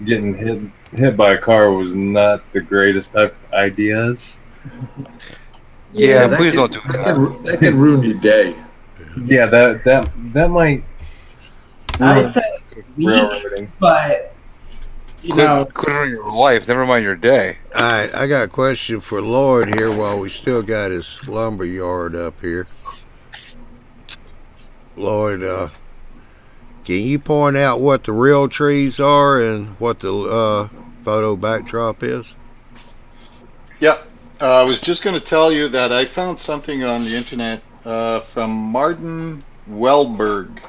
getting hit by a car was not the greatest type of ideas. Yeah, please don't do that. That can ruin your day. Yeah, that might. I would say railroading. But you know, could ruin your life. Never mind your day. All right, I got a question for Lloyd here while we still got his lumber yard up here. Lloyd, can you point out what the real trees are and what the photo backdrop is? Yeah, I was just going to tell you that I found something on the internet from Martin Wellberg,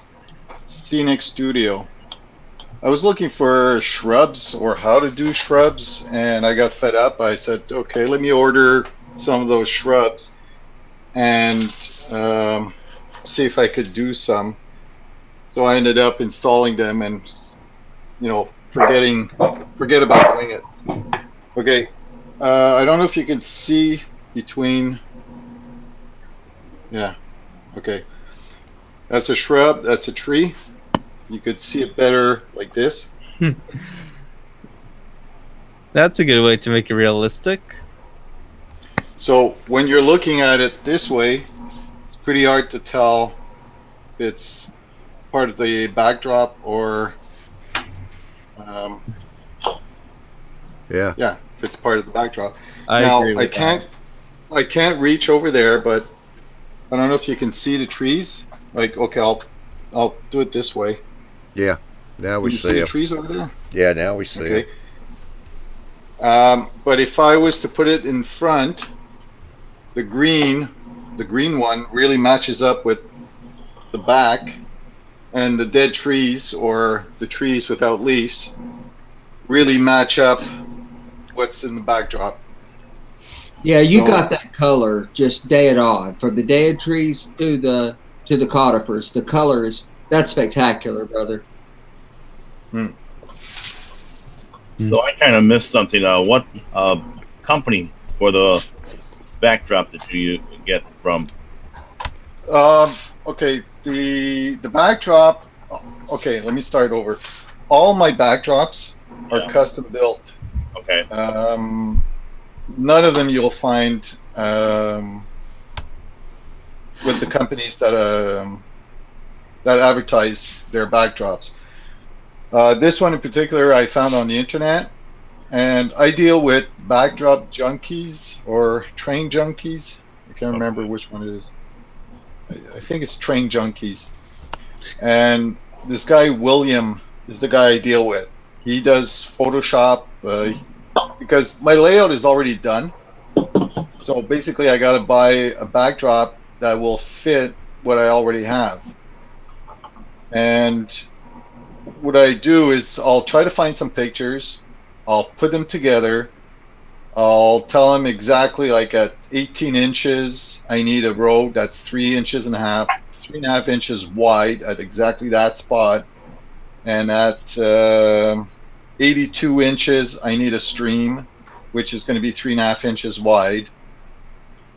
Scenic Studio. I was looking for shrubs or how to do shrubs, and I got fed up. I said, okay, let me order some of those shrubs and see if I could do some. So I ended up installing them and, forget about doing it. Okay, I don't know if you can see between, yeah, okay. That's a shrub, that's a tree. You could see it better like this. That's a good way to make it realistic. So when you're looking at it this way, it's pretty hard to tell if it's part of the backdrop or yeah, if it's part of the backdrop. I can't reach over there, but I don't know if you can see the trees. Like, okay, I'll do it this way. Yeah, now we see the trees over there. Yeah, now we see it. But if I was to put it in front, the green one really matches up with the back, and the dead trees or the trees without leaves really match up what's in the backdrop. Yeah, you got that color just dead on from the dead trees to the conifers. The color that's spectacular, brother. So I kind of missed something. What company for the backdrop that you get from? Okay, the backdrop. Okay, let me start over. All my backdrops are custom built. Okay. None of them you'll find with the companies that advertise their backdrops. This one in particular I found on the internet, and I deal with backdrop junkies or train junkies. I can't remember which one it is. I think it's train junkies. And this guy William is the guy I deal with. He does Photoshop because my layout is already done. So basically I got to buy a backdrop that will fit what I already have. And what I do is I'll try to find some pictures. I'll put them together. I'll tell them exactly, like at 18 inches, I need a road that's 3.5 inches, 3.5 inches wide at exactly that spot. And at 82 inches, I need a stream, which is going to be 3.5 inches wide.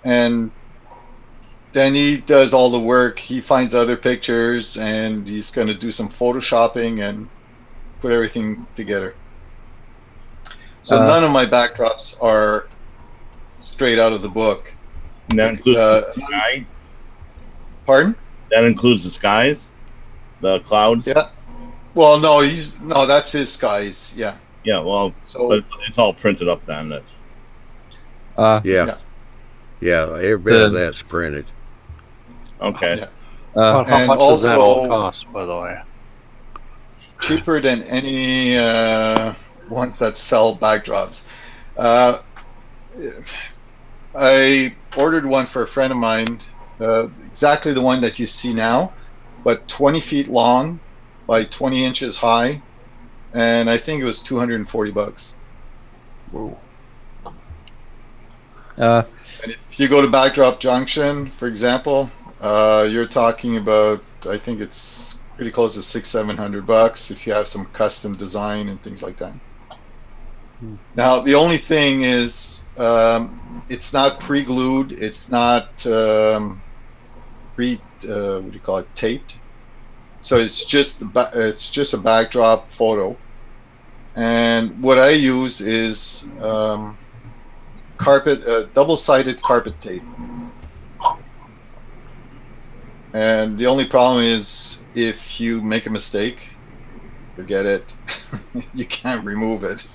And then he does all the work. He finds other pictures, and he's going to do some photoshopping and put everything together. So none of my backdrops are straight out of the book. And that includes the skies? Pardon? That includes the skies? The clouds? Yeah. Well, no, that's his skies. Yeah. Yeah, well, so but it's all printed up then. Yeah, every bit of that's printed. Okay. Yeah. How and much does that all also cost, by the way? cheaper than any ones that sell backdrops. I ordered one for a friend of mine, exactly the one that you see now, but 20 feet long by 20 inches high, and I think it was $240. Whoa. And if you go to Backdrop Junction, for example, you're talking about, I think it's pretty close to $600-700 if you have some custom design and things like that. Now the only thing is, it's not pre-glued. It's not what do you call it, taped. So it's just a backdrop photo. And what I use is double-sided carpet tape. And the only problem is if you make a mistake, forget it. You can't remove it.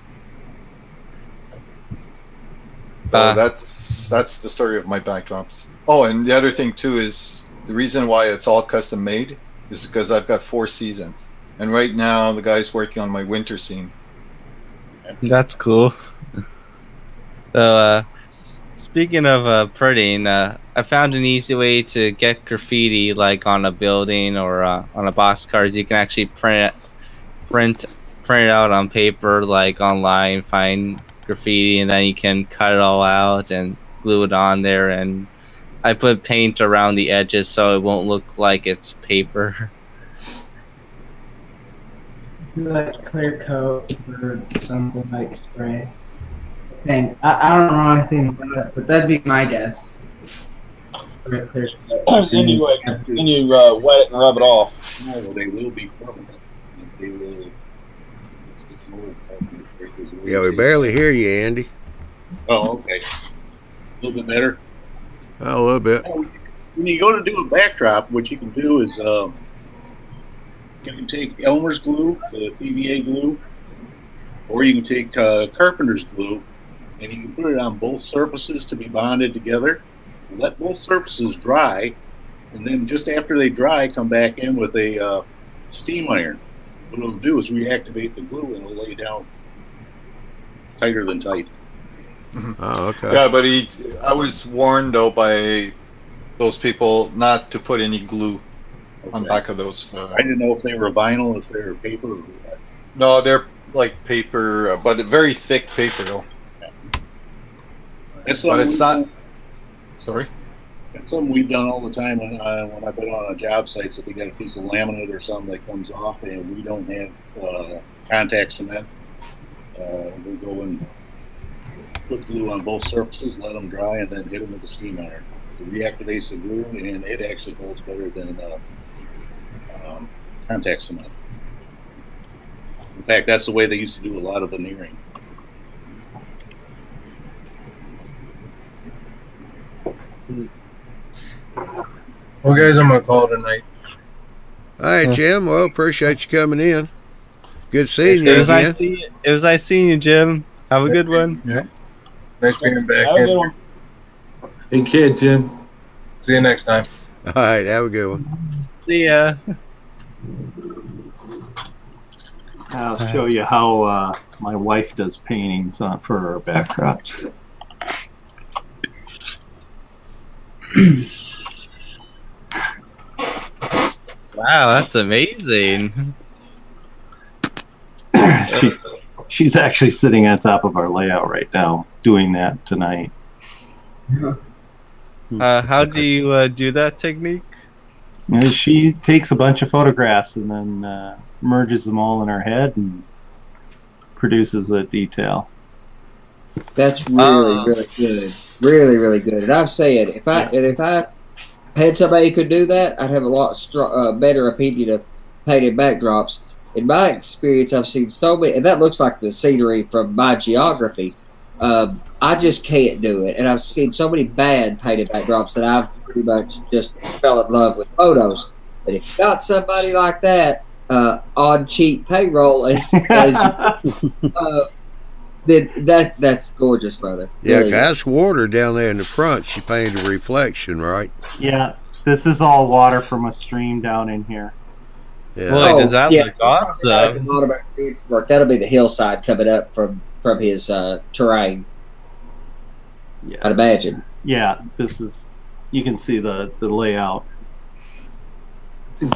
So that's the story of my backdrops. Oh, and the other thing too is the reason why it's all custom made is because I've got 4 seasons, and right now the guy's working on my winter scene. That's cool. So, speaking of printing, I found an easy way to get graffiti, like on a building or on a box card. You can actually print it out on paper, like online. Find graffiti, and then you can cut it all out and glue it on there. And I put paint around the edges so it won't look like it's paper. Like clear coat or something like spray. Thing. I don't know anything about it, but that'd be my guess. Clear coat. Anyway, can you wet it and rub it off? No, they will be permanent. They will. Yeah, we barely hear you, Andy. Oh, okay. A little bit better. Oh, a little bit. When you go to do a backdrop, what you can do is you can take Elmer's glue, the PVA glue, or you can take carpenter's glue, and you can put it on both surfaces to be bonded together. Let both surfaces dry, and then just after they dry, come back in with a steam iron. What it'll do is reactivate the glue, and it'll lay down tighter than tight. Oh, okay. Yeah, but I was warned though by those people not to put any glue on back of those. I didn't know if they were vinyl, if they were paper. Or what. No, they're like paper, but very thick paper though. But it's not. Sorry. It's something we've done all the time when I've been on a job site. So if we got a piece of laminate or something that comes off and we don't have contact cement, we'll go and put glue on both surfaces, let them dry, and then hit them with the steam iron. It reactivates the glue, and it actually holds better than contact cement. In fact, that's the way they used to do a lot of veneering. Well, guys, I'm gonna call it a night. All right, Jim. Well, appreciate you coming in. Good seeing you again. It was nice seeing you, Jim. Have a good one. Yeah. Nice being back. Have a good one. Take care, Jim. See you next time. All right, have a good one. See ya. I'll show you how my wife does paintings for her backdrops. Wow, that's amazing. She's actually sitting on top of our layout right now, doing that tonight. How do you do that technique? She takes a bunch of photographs and then merges them all in her head and produces the detail. That's really, really good. Really, really good. And I've said, if I had somebody who could do that, I'd have a lot better opinion of painted backdrops. In my experience, I've seen so many, and that looks like the scenery from my geography. I just can't do it, and I've seen so many bad painted backdrops that I've pretty much just fell in love with photos. But if you got somebody like that on cheap payroll, that's gorgeous, brother. Yeah, Really. that's water down there in the front. She painted a reflection, right? Yeah, this is all water from a stream down in here. Yeah. Boy, does that look awesome. That'll be the hillside coming up from his terrain. Yeah. I'd imagine. Yeah, this is. You can see the layout.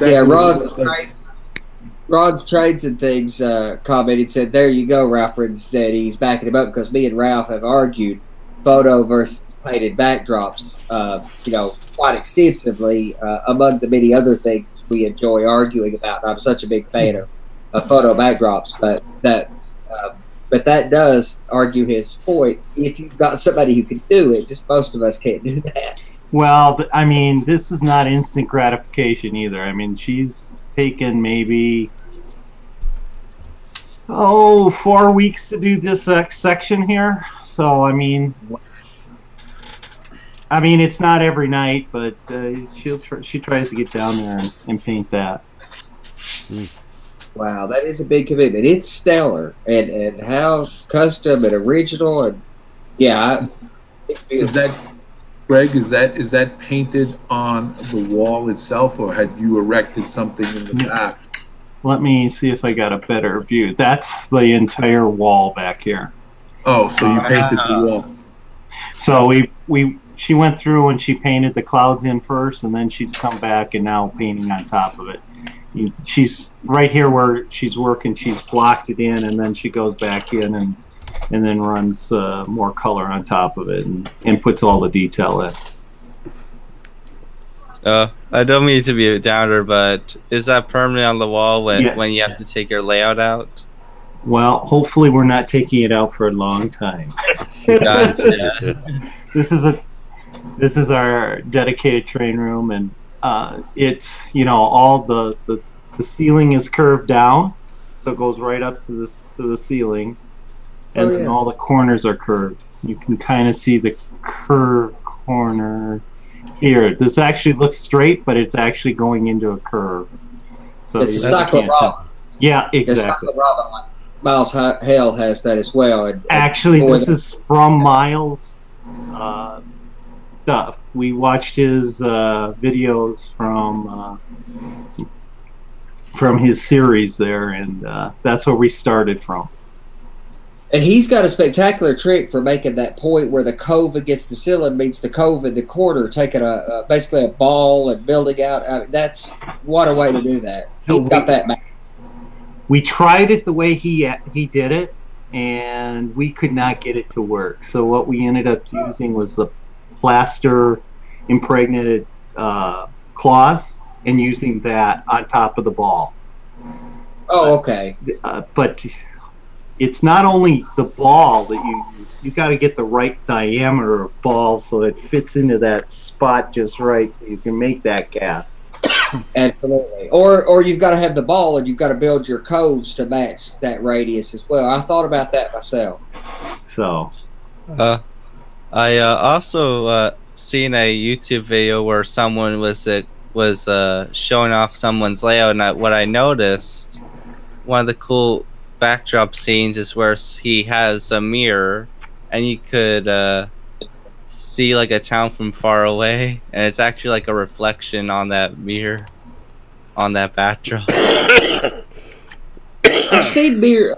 Yeah, Rod's Trades and Things commented, said, "There you go." Ralph said he's backing him up because me and Ralph have argued photo versus painted backdrops, quite extensively among the many other things we enjoy arguing about. I'm such a big fan of photo backdrops, but that does argue his point. If you've got somebody who can do it, just most of us can't do that. Well, I mean, this is not instant gratification either. I mean, she's taken maybe 4 weeks to do this section here. So I mean, it's not every night, but she tries to get down there and paint that. Wow, that is a big commitment. It's stellar, and how custom and original, and yeah. Is that, Greg? Is that painted on the wall itself, or had you erected something in the back? Let me see if I got a better view. That's the entire wall back here. Oh, so you painted the wall. So she went through and she painted the clouds in first, and then she's come back and now painting on top of it. She's right here where she's working. She's blocked it in, and then she goes back in and then runs more color on top of it and puts all the detail in. I don't mean to be a downer, but is that permanent on the wall when you have to take your layout out? Well, hopefully we're not taking it out for a long time. Gotcha. This is our dedicated train room, and it's all the ceiling is curved down, so it goes right up to the ceiling, and then all the corners are curved. You can kind of see the curved corner here. This actually looks straight, but it's actually going into a curve. So it's a cyclorama. Yeah, exactly. It's a cyclorama, like Miles Hale has that as well. And actually, this is from Miles' stuff. We watched his videos from his series there, and that's where we started from. And he's got a spectacular trick for making that point where the cove against the ceiling meets the cove in the corner, taking basically a ball and building out. I mean, that's what a way to do that. He's got that. We tried it the way he did it, and we could not get it to work. So what we ended up using was the plaster impregnated cloths and using that on top of the ball. Oh, okay. But it's not only the ball that you got to get the right diameter of ball so it fits into that spot just right, so you can make that gas. Absolutely. Or you've got to have the ball, and you've got to build your coves to match that radius as well. I thought about that myself. So, I also seen a YouTube video where someone was showing off someone's layout, and what I noticed, one of the cool backdrop scenes is where he has a mirror, and you could see like a town from far away, and it's actually like a reflection on that mirror, on that backdrop. I've seen mirrors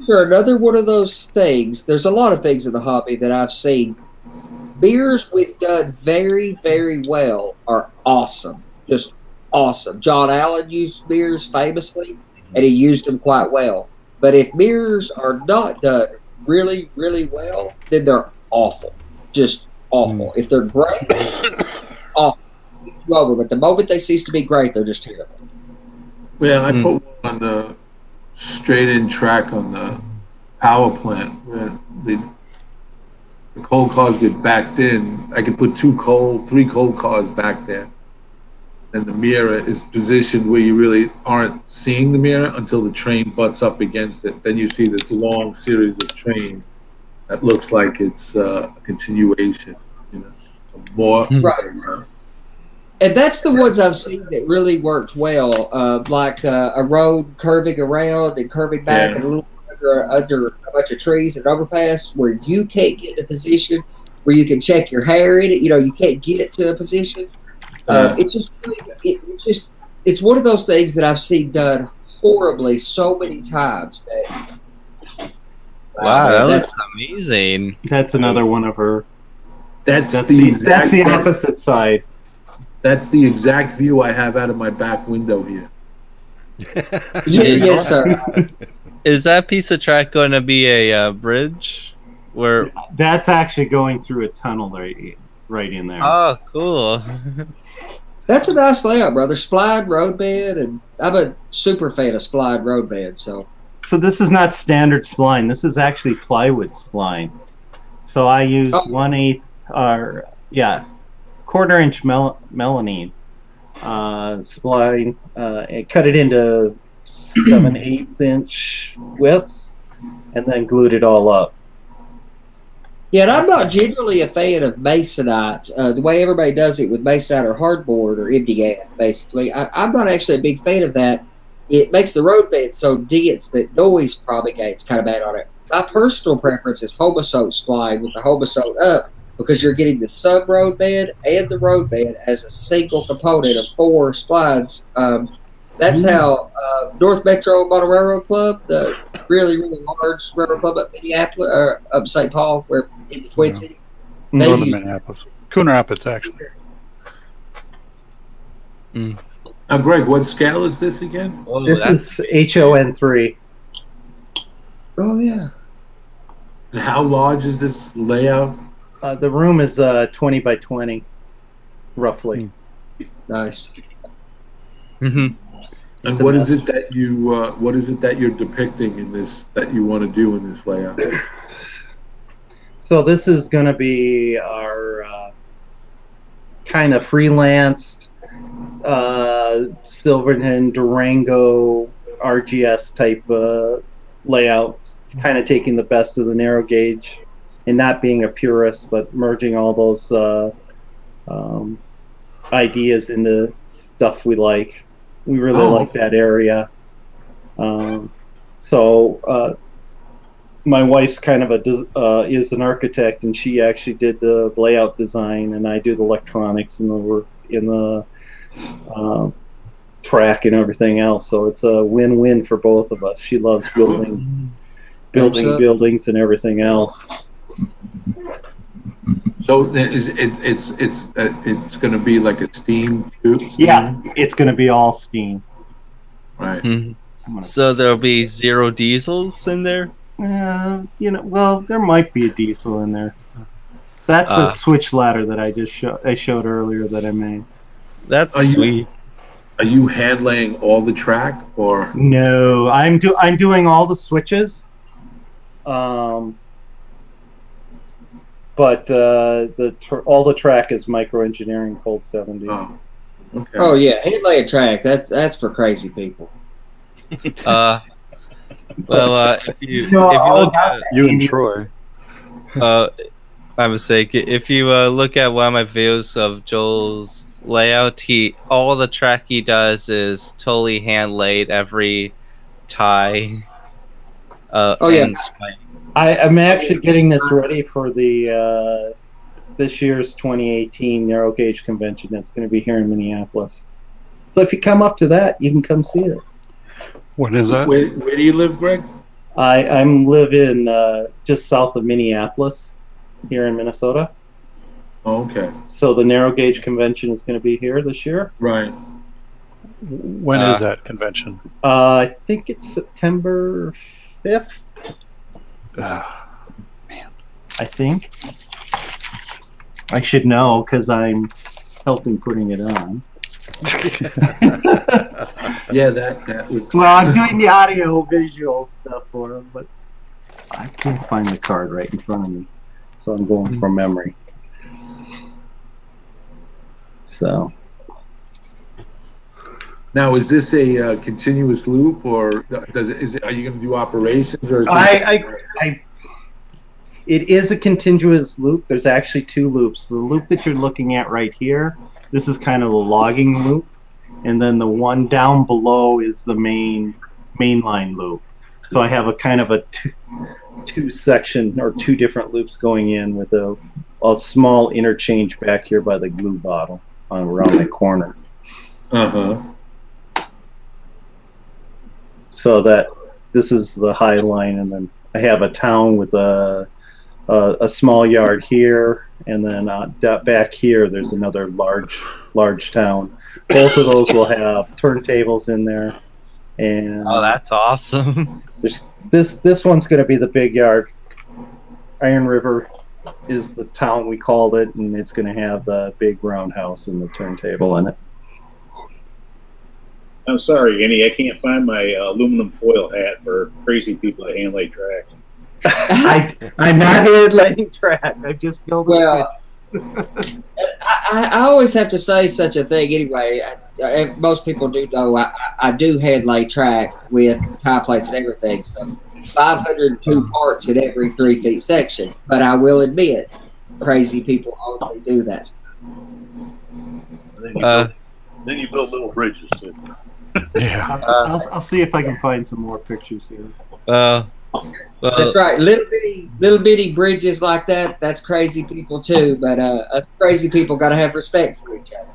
are another one of those things. There's a lot of things in the hobby that I've seen. Mirrors, when done very, very well, are awesome. Just awesome. John Allen used mirrors famously, and he used them quite well. But if mirrors are not done really, really well, then they're awful. Just awful. If they're great, awful. But the moment they cease to be great, they're just terrible. Well, I put one on the straight-in track on the power plant where the coal cars get backed in. I can put 3 coal cars back there. And the mirror is positioned where you really aren't seeing the mirror until the train butts up against it. Then you see this long series of train that looks like it's a continuation, you know, more. Right. And that's the ones I've seen that really worked well, like a road curving around and curving back and a little under a bunch of trees and overpass where you can't get in a position where you can check your hair in it. You know, you can't get it to a position. It's one of those things that I've seen done horribly so many times that. Wow, that looks amazing. That's another one of her. That's the opposite side. That's the exact view I have out of my back window here. Yes, sir. Is that piece of track going to be a bridge? Where that's actually going through a tunnel right in there. Oh, cool. That's a nice layout, brother. Spline roadbed, and I'm a super fan of spline roadbed. So this is not standard spline. This is actually plywood spline. So I use 1/8 or quarter-inch melamine spline. And cut it into 7/8 inch widths, and then glued it all up. Yeah, and I'm not generally a fan of masonite, the way everybody does it with masonite or hardboard or MDF, basically. I'm not actually a big fan of that. It makes the roadbed so dense that noise propagates kind of bad on it. My personal preference is Homosote spline with the Homosote up, because you're getting the sub roadbed and the roadbed as a single component of 4 splines. That's how North Metro Model Railroad Club, the really, really large railroad club up Minneapolis, or up St. Paul, where in the Twin City. Northern Minneapolis. Coon Rapids, actually. Now, Greg, what scale is this again? This is HON3. Oh, yeah. And how large is this layout? The room is 20 by 20, roughly. Nice. And what is it that you're depicting in this, that you want to do in this layout? So this is going to be our kind of freelanced Silverton Durango RGS type layout, kind of taking the best of the narrow gauge and not being a purist, but merging all those ideas into stuff we like. We really like that area. My wife's kind of is an architect, and she actually did the layout design, and I do the electronics and the track and everything else. So it's a win-win for both of us. She loves building buildings and everything else. So it's going to be like a steam tube? Yeah, it's going to be all steam. Right. So there'll be 0 diesels in there? Well, there might be a diesel in there. That's the switch ladder that I showed earlier that I made. That's sweet. Are you hand laying all the track, or no? I'm doing all the switches. But all the track is microengineering Cold 70. Oh, okay. Oh yeah, hand laying track. That's for crazy people. Well, if you look at you and Troy. My mistake. If you look at one of my videos of Joel's layout, all the track he does is totally hand laid, every tie. And spike. I'm actually getting this ready for the this year's 2018 narrow gauge convention that's going to be here in Minneapolis. So if you come up to that, you can come see it. What is that? Where do you live, Greg? I'm living just south of Minneapolis, here in Minnesota. Oh, okay. So the narrow gauge convention is going to be here this year. Right. When is that convention? I think it's September 5th. Man. I think. I should know because I'm helping putting it on. Yeah, that would. Well, I'm doing the audio visual stuff for them, but I can't find the card right in front of me, so I'm going from memory. So. Now, is this a continuous loop, or does it? Are you going to do operations, or? Is it is a continuous loop. There's actually two loops. The loop that you're looking at right here, this is kind of the logging loop, and then the one down below is the mainline loop. So I have a kind of a two section or two different loops going in with a small interchange back here by the glue bottle around the corner. So that this is the high line, and then I have a town with a small yard here, and then back here there's another large town. Both of those will have turntables in there, and that's awesome. This one's going to be the big yard. Iron River is the town we called it, and it's going to have the big roundhouse and the turntable in it. I'm sorry, Andy, I can't find my aluminum foil hat for crazy people that hand lay track. I'm not hand laying track. I just built I always have to say such a thing anyway. Most people do know I do hand lay track with tie plates and everything. So 502 parts in every 3 feet section. But I will admit, crazy people only do that stuff. Then you build little bridges too. Yeah. I'll see if I can find some more pictures here. That's right. Little bitty bridges like that. That's crazy people too. But us crazy people got to have respect for each other.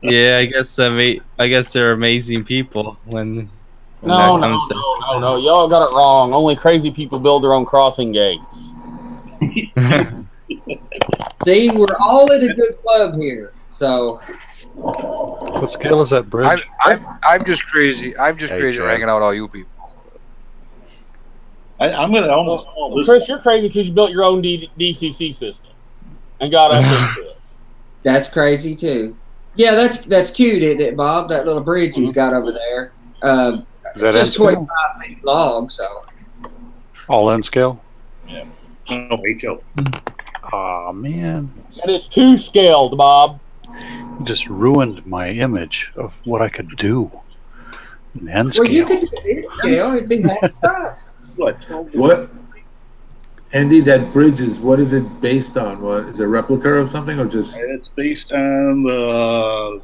Yeah, I guess they're amazing people when No, that comes to. Y'all got it wrong. Only crazy people build their own crossing gates. See, we're all in a good club here. So. What scale is that bridge? I'm just crazy. I'm just crazy hanging out with all you people. I'm going to almost call this. Chris, you're crazy because you built your own DCC system and got us into it. That's crazy too. Yeah, that's cute, isn't it, Bob? That little bridge he's got over there. Just 25 feet long, so. All in scale? Yeah. Oh, HO. Aw, man. And it's 2 scaled, Bob. You just ruined my image of what I could do. In N scale. Well, you could do it in scale. It'd be half size. What? Andy, that bridge what is it based on? What is it, a replica of something, or just? It's based on the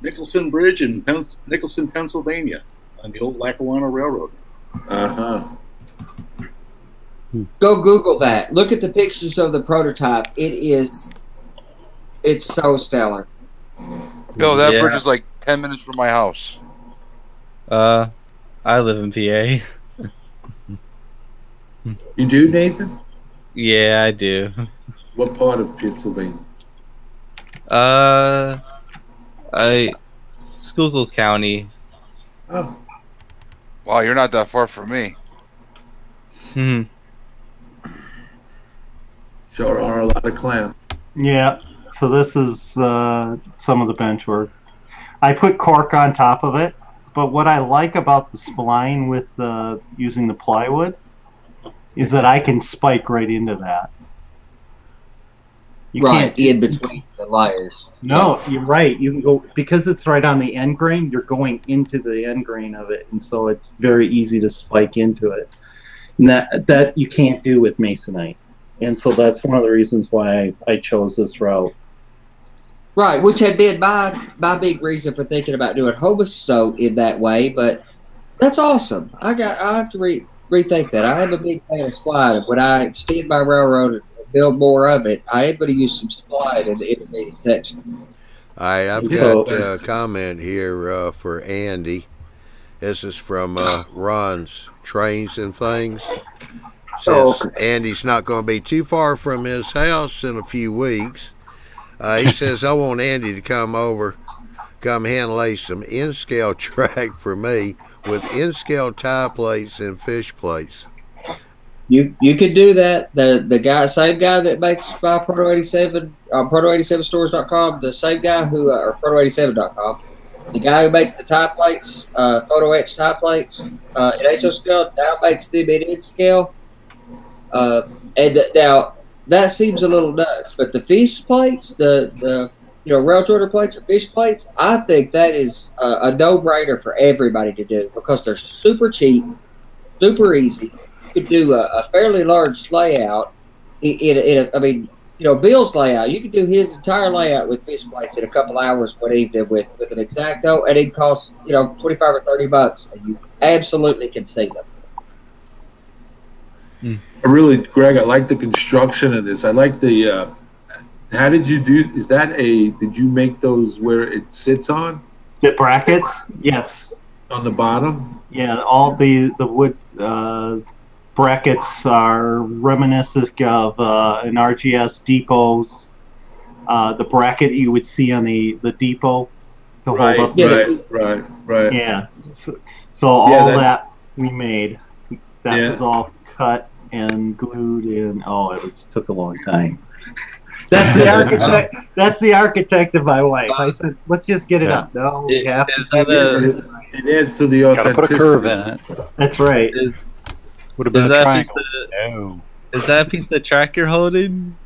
Nicholson Bridge in Nicholson, Pennsylvania, on the old Lackawanna Railroad. Go Google that. Look at the pictures of the prototype. It's so stellar. Yo, that bridge is like 10 minutes from my house. I live in PA. You do, Nathan? Yeah, I do. What part of Pennsylvania? Schuylkill County. Oh. Wow, you're not that far from me. Sure are a lot of clams. Yeah. So this is some of the bench work. I put cork on top of it, but what I like about the spline with using the plywood is that I can spike right into that. You can't in between the layers. No, you're right. You can go because it's right on the end grain. You're going into the end grain of it, and so it's very easy to spike into it. And that you can't do with masonite, and so that's one of the reasons why I chose this route. Right, which had been my big reason for thinking about doing Hoboso in that way, but that's awesome. I have to rethink that. I am a big fan of spline. When I extend my railroad and build more of it, I am going to use some spline in the intermediate section. All right, I've got a comment here for Andy. This is from Ron's Trains and Things. Says Andy's not going to be too far from his house in a few weeks. He says, I want Andy to come over come hand lay some in-scale track for me with in-scale tie plates and fish plates. You could do that. The same guy that makes Proto 87 on Proto87stores.com, the same guy who or Proto87.com, the guy who makes the tie plates, photo etch tie plates in HO scale, now makes them in N scale. Now that seems a little nuts, but the fish plates, the rail joiner plates or fish plates, I think that is a no-brainer for everybody to do because they're super cheap, super easy. You could do a fairly large layout. Bill's layout, you could do his entire layout with fish plates in a couple hours one evening with an X-Acto, and it costs $25 or $30, and you absolutely can see them. Greg, I like the construction of this. I like the. How did you do? Did you make those where it sits on? The brackets? Yes. On the bottom? Yeah, all the wood brackets are reminiscent of an RGS Depot's. The bracket you would see on the Depot to hold up. Right. Yeah. So all that we made, that was all cut and glued in. Oh, it took a long time. That's the architect. That's the architect of my wife. I said, "Let's just get it up." No, we have to. It adds to the authenticity. Gotta put a curve in it. That's right. Would have been a triangle. Is that a piece of track you're holding?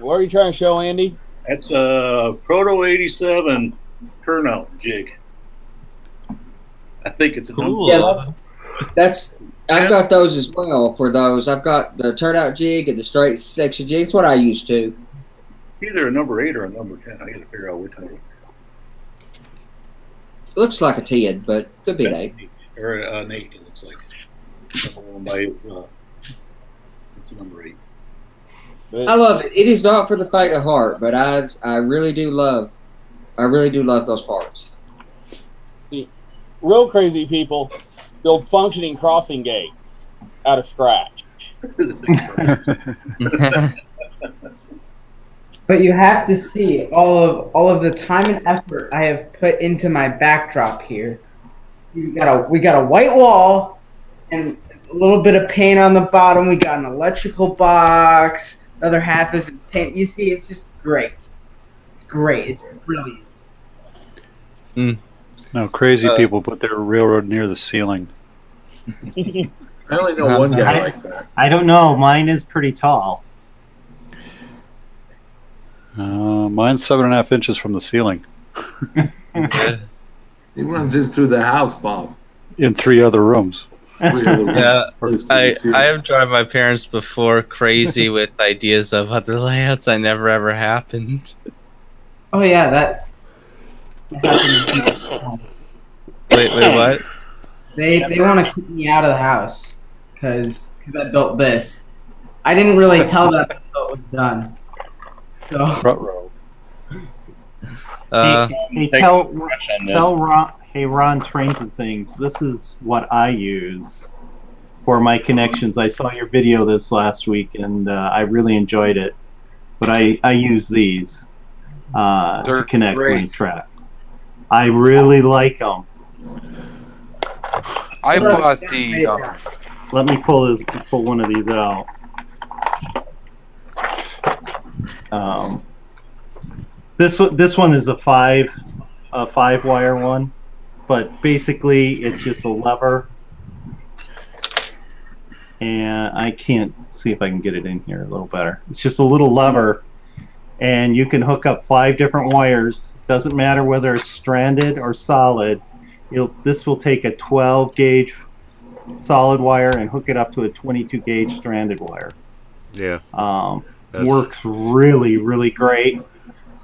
What are you trying to show, Andy? That's a Proto 87 turnout jig. I think it's a cool. Yeah, that's. I've got those as well. For those, I've got the turnout jig and the straight section jig. It's what I used to. Either a number 8 or a number 10. I got to figure out which one. Looks like a 10, but could be an 8. Or an 8. It looks like. It's a number 8. I love it. It is not for the faint of heart, but I really do love. I really do love those parts. See, real crazy people build functioning crossing gates out of scratch. But you have to see all of the time and effort I have put into my backdrop here. We got a white wall and a little bit of paint on the bottom. We got an electrical box. The other half is paint. You see, it's just great. Great. It's brilliant. No, crazy people put their railroad near the ceiling. I only know one guy like that. I don't know. Mine is pretty tall. Mine's 7.5 inches from the ceiling. He runs this through the house, Bob. In 3 other rooms. Yeah, I have driven my parents before crazy with ideas of other layouts that never ever happened. Oh yeah, that happened. Wait, what? They want to kick me out of the house because I built this. I didn't really tell them until it was done. So. Front row. Tell Ron. Hey, Ron Trains and Things. This is what I use for my connections. I saw your video this last week, and I really enjoyed it. But I use these to connect my track. I really like them. I bought the. Let me pull one of these out. This one is a five wire one, but basically it's just a lever, and I can't see if I can get it in here a little better. It's just a little lever, and you can hook up 5 different wires. Doesn't matter whether it's stranded or solid. This will take a 12 gauge solid wire and hook it up to a 22 gauge stranded wire. Yeah. Works really, really great.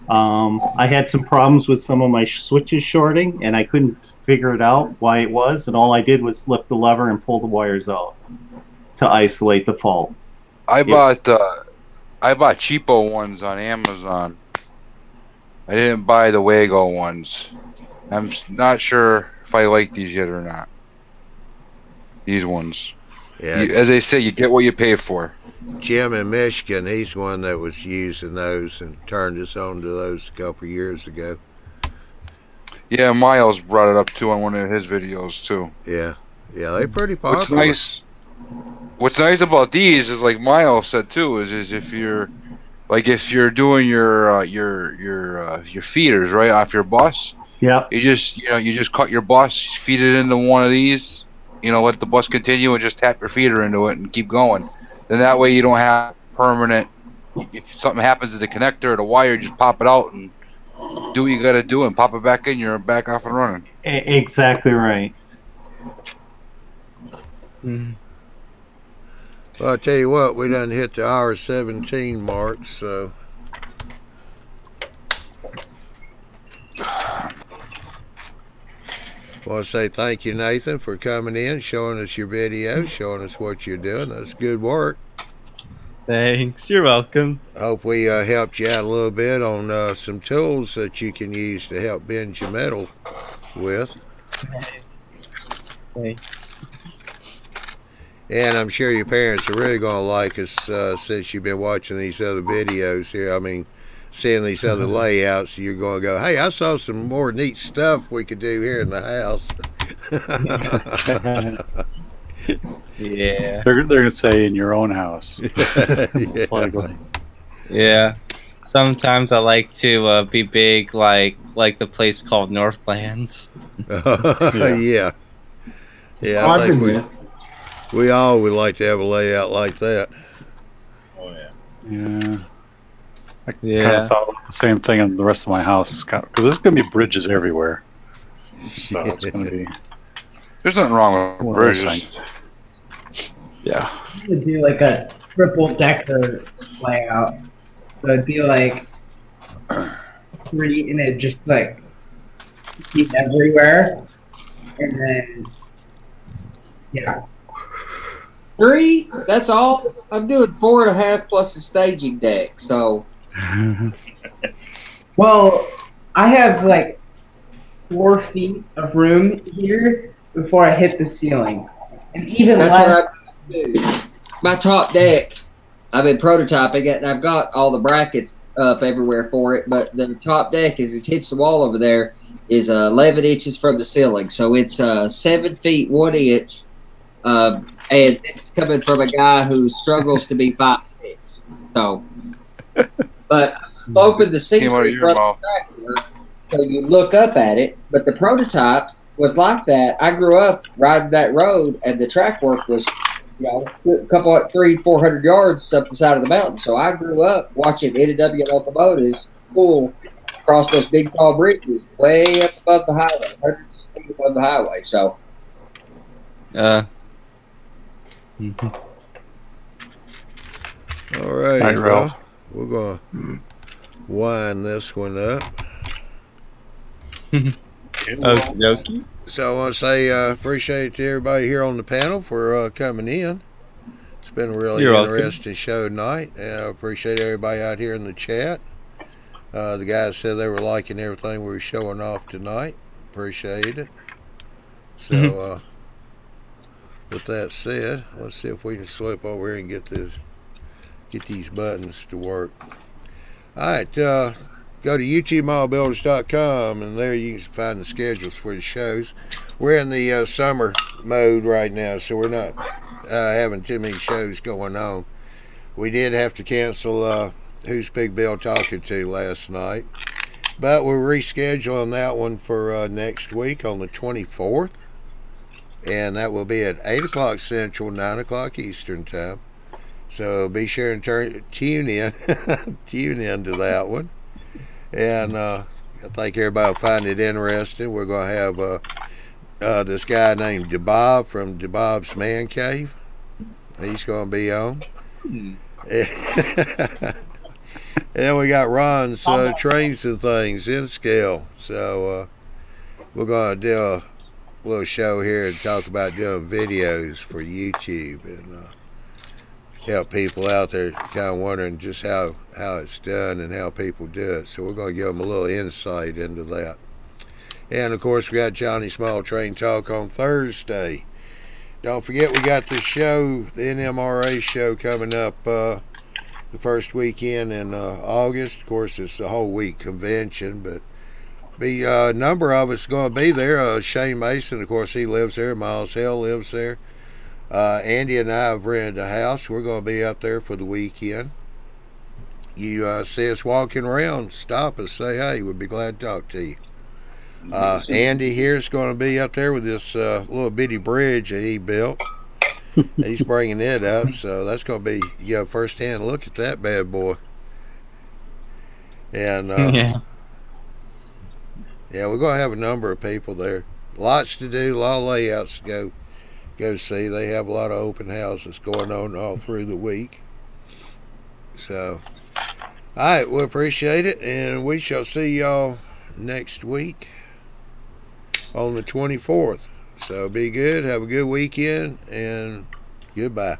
I had some problems with some of my switches shorting, and I couldn't figure it out why it was, and all I did was lift the lever and pull the wires out to isolate the fault. I bought cheapo ones on Amazon. I didn't buy the Wago ones. I'm not sure if I like these yet or not. These ones. Yeah. As they say, you get what you pay for. Jim in Michigan, he's one that was using those and turned us on to those a couple of years ago. Yeah, Miles brought it up too on one of his videos too. Yeah, they're pretty popular. What's nice about these is, like Miles said too, is if you're doing your feeders right off your bus. Yeah. You just cut your bus, feed it into one of these. Let the bus continue and just tap your feeder into it and keep going. Then that way you don't have permanent. If something happens to the connector or the wire, just pop it out and do what you got to do and pop it back in. You're back off and running. Exactly right. Well, I'll tell you what, we done hit the hour 17 mark, so. I want to say thank you, Nathan, for coming in, showing us your video, showing us what you're doing. That's good work. Thanks. You're welcome. Hope we helped you out a little bit on some tools that you can use to help bend your metal with. Thanks. And I'm sure your parents are really going to like us since you've been watching these other videos here. I mean, seeing these other layouts, you're going to go, hey, I saw some more neat stuff we could do here in the house. Yeah. They're going to say in your own house. Yeah. Sometimes I like to be big like the place called Northlands. Yeah. Yeah, I think we all would like to have a layout like that. Oh, yeah. Yeah. I kind of thought about the same thing in the rest of my house. Because there's going to be bridges everywhere. So it's going to be... There's nothing wrong with bridges. Yeah. I would do like a triple decker layout. So it'd be like 3 and it just like keep everywhere. And then, yeah. 3? That's all? I'm doing 4.5 plus the staging deck, so. Well, I have like 4 feet of room here before I hit the ceiling. And even that's less. what I do. My top deck, I've been prototyping it, and I've got all the brackets up everywhere for it, but the top deck, as it hits the wall over there, is 11 inches from the ceiling. So it's 7 feet 1 inch. And this is coming from a guy who struggles to be 5'6". So, but I'm sloping the ceiling from the tractor, so you look up at it. But the prototype was like that. I grew up riding that road, and the track work was, a couple, 300-400 yards up the side of the mountain. So I grew up watching NW locomotives pull across those big tall bridges, way up above the highway, hundreds of feet above the highway. So, All right, well, we're going to wind this one up. So I want to say appreciate to everybody here on the panel for coming in. It's been a really interesting show tonight. I appreciate everybody out here in the chat. The guys said they were liking everything we were showing off tonight. Appreciate it. So with that said, let's see if we can slip over here and get these buttons to work. All right, go to YouTubeModelBuilders.com, and there you can find the schedules for the shows. We're in the summer mode right now, so we're not having too many shows going on. We did have to cancel Who's Big Bill Talking To last night, but we're rescheduling that one for next week on the 24th, and that will be at 8 o'clock Central, 9 o'clock Eastern Time. So be sure and tune in to that one. And I think everybody will find it interesting. We're going to have this guy named DeBob from DeBob's Man Cave. He's going to be on. And we got Ron's Trains and Things in Scale. So we're going to do a little show here and talk about doing videos for YouTube and help people out there kind of wondering just how it's done and how people do it. So we're going to give them a little insight into that. And of course we got Johnny Small Train Talk on Thursday. Don't forget we got the show, the NMRA show, coming up the first weekend in August. Of course it's the whole week convention, but be a number of us going to be there. Shane Mason, of course, he lives there. Miles Hill lives there. Andy and I have rented a house. We're going to be up there for the weekend. You see us walking around, stop us, say hey. We'd be glad to talk to you. Andy here is going to be up there with this little bitty bridge that he built. He's bringing it up, so that's going to be first-hand look at that bad boy. And yeah, we're going to have a number of people there. Lots to do, a lot of layouts to go see. They have a lot of open houses going on all through the week. So, all right, we appreciate it, and we shall see y'all next week on the 24th. So be good, have a good weekend, and goodbye.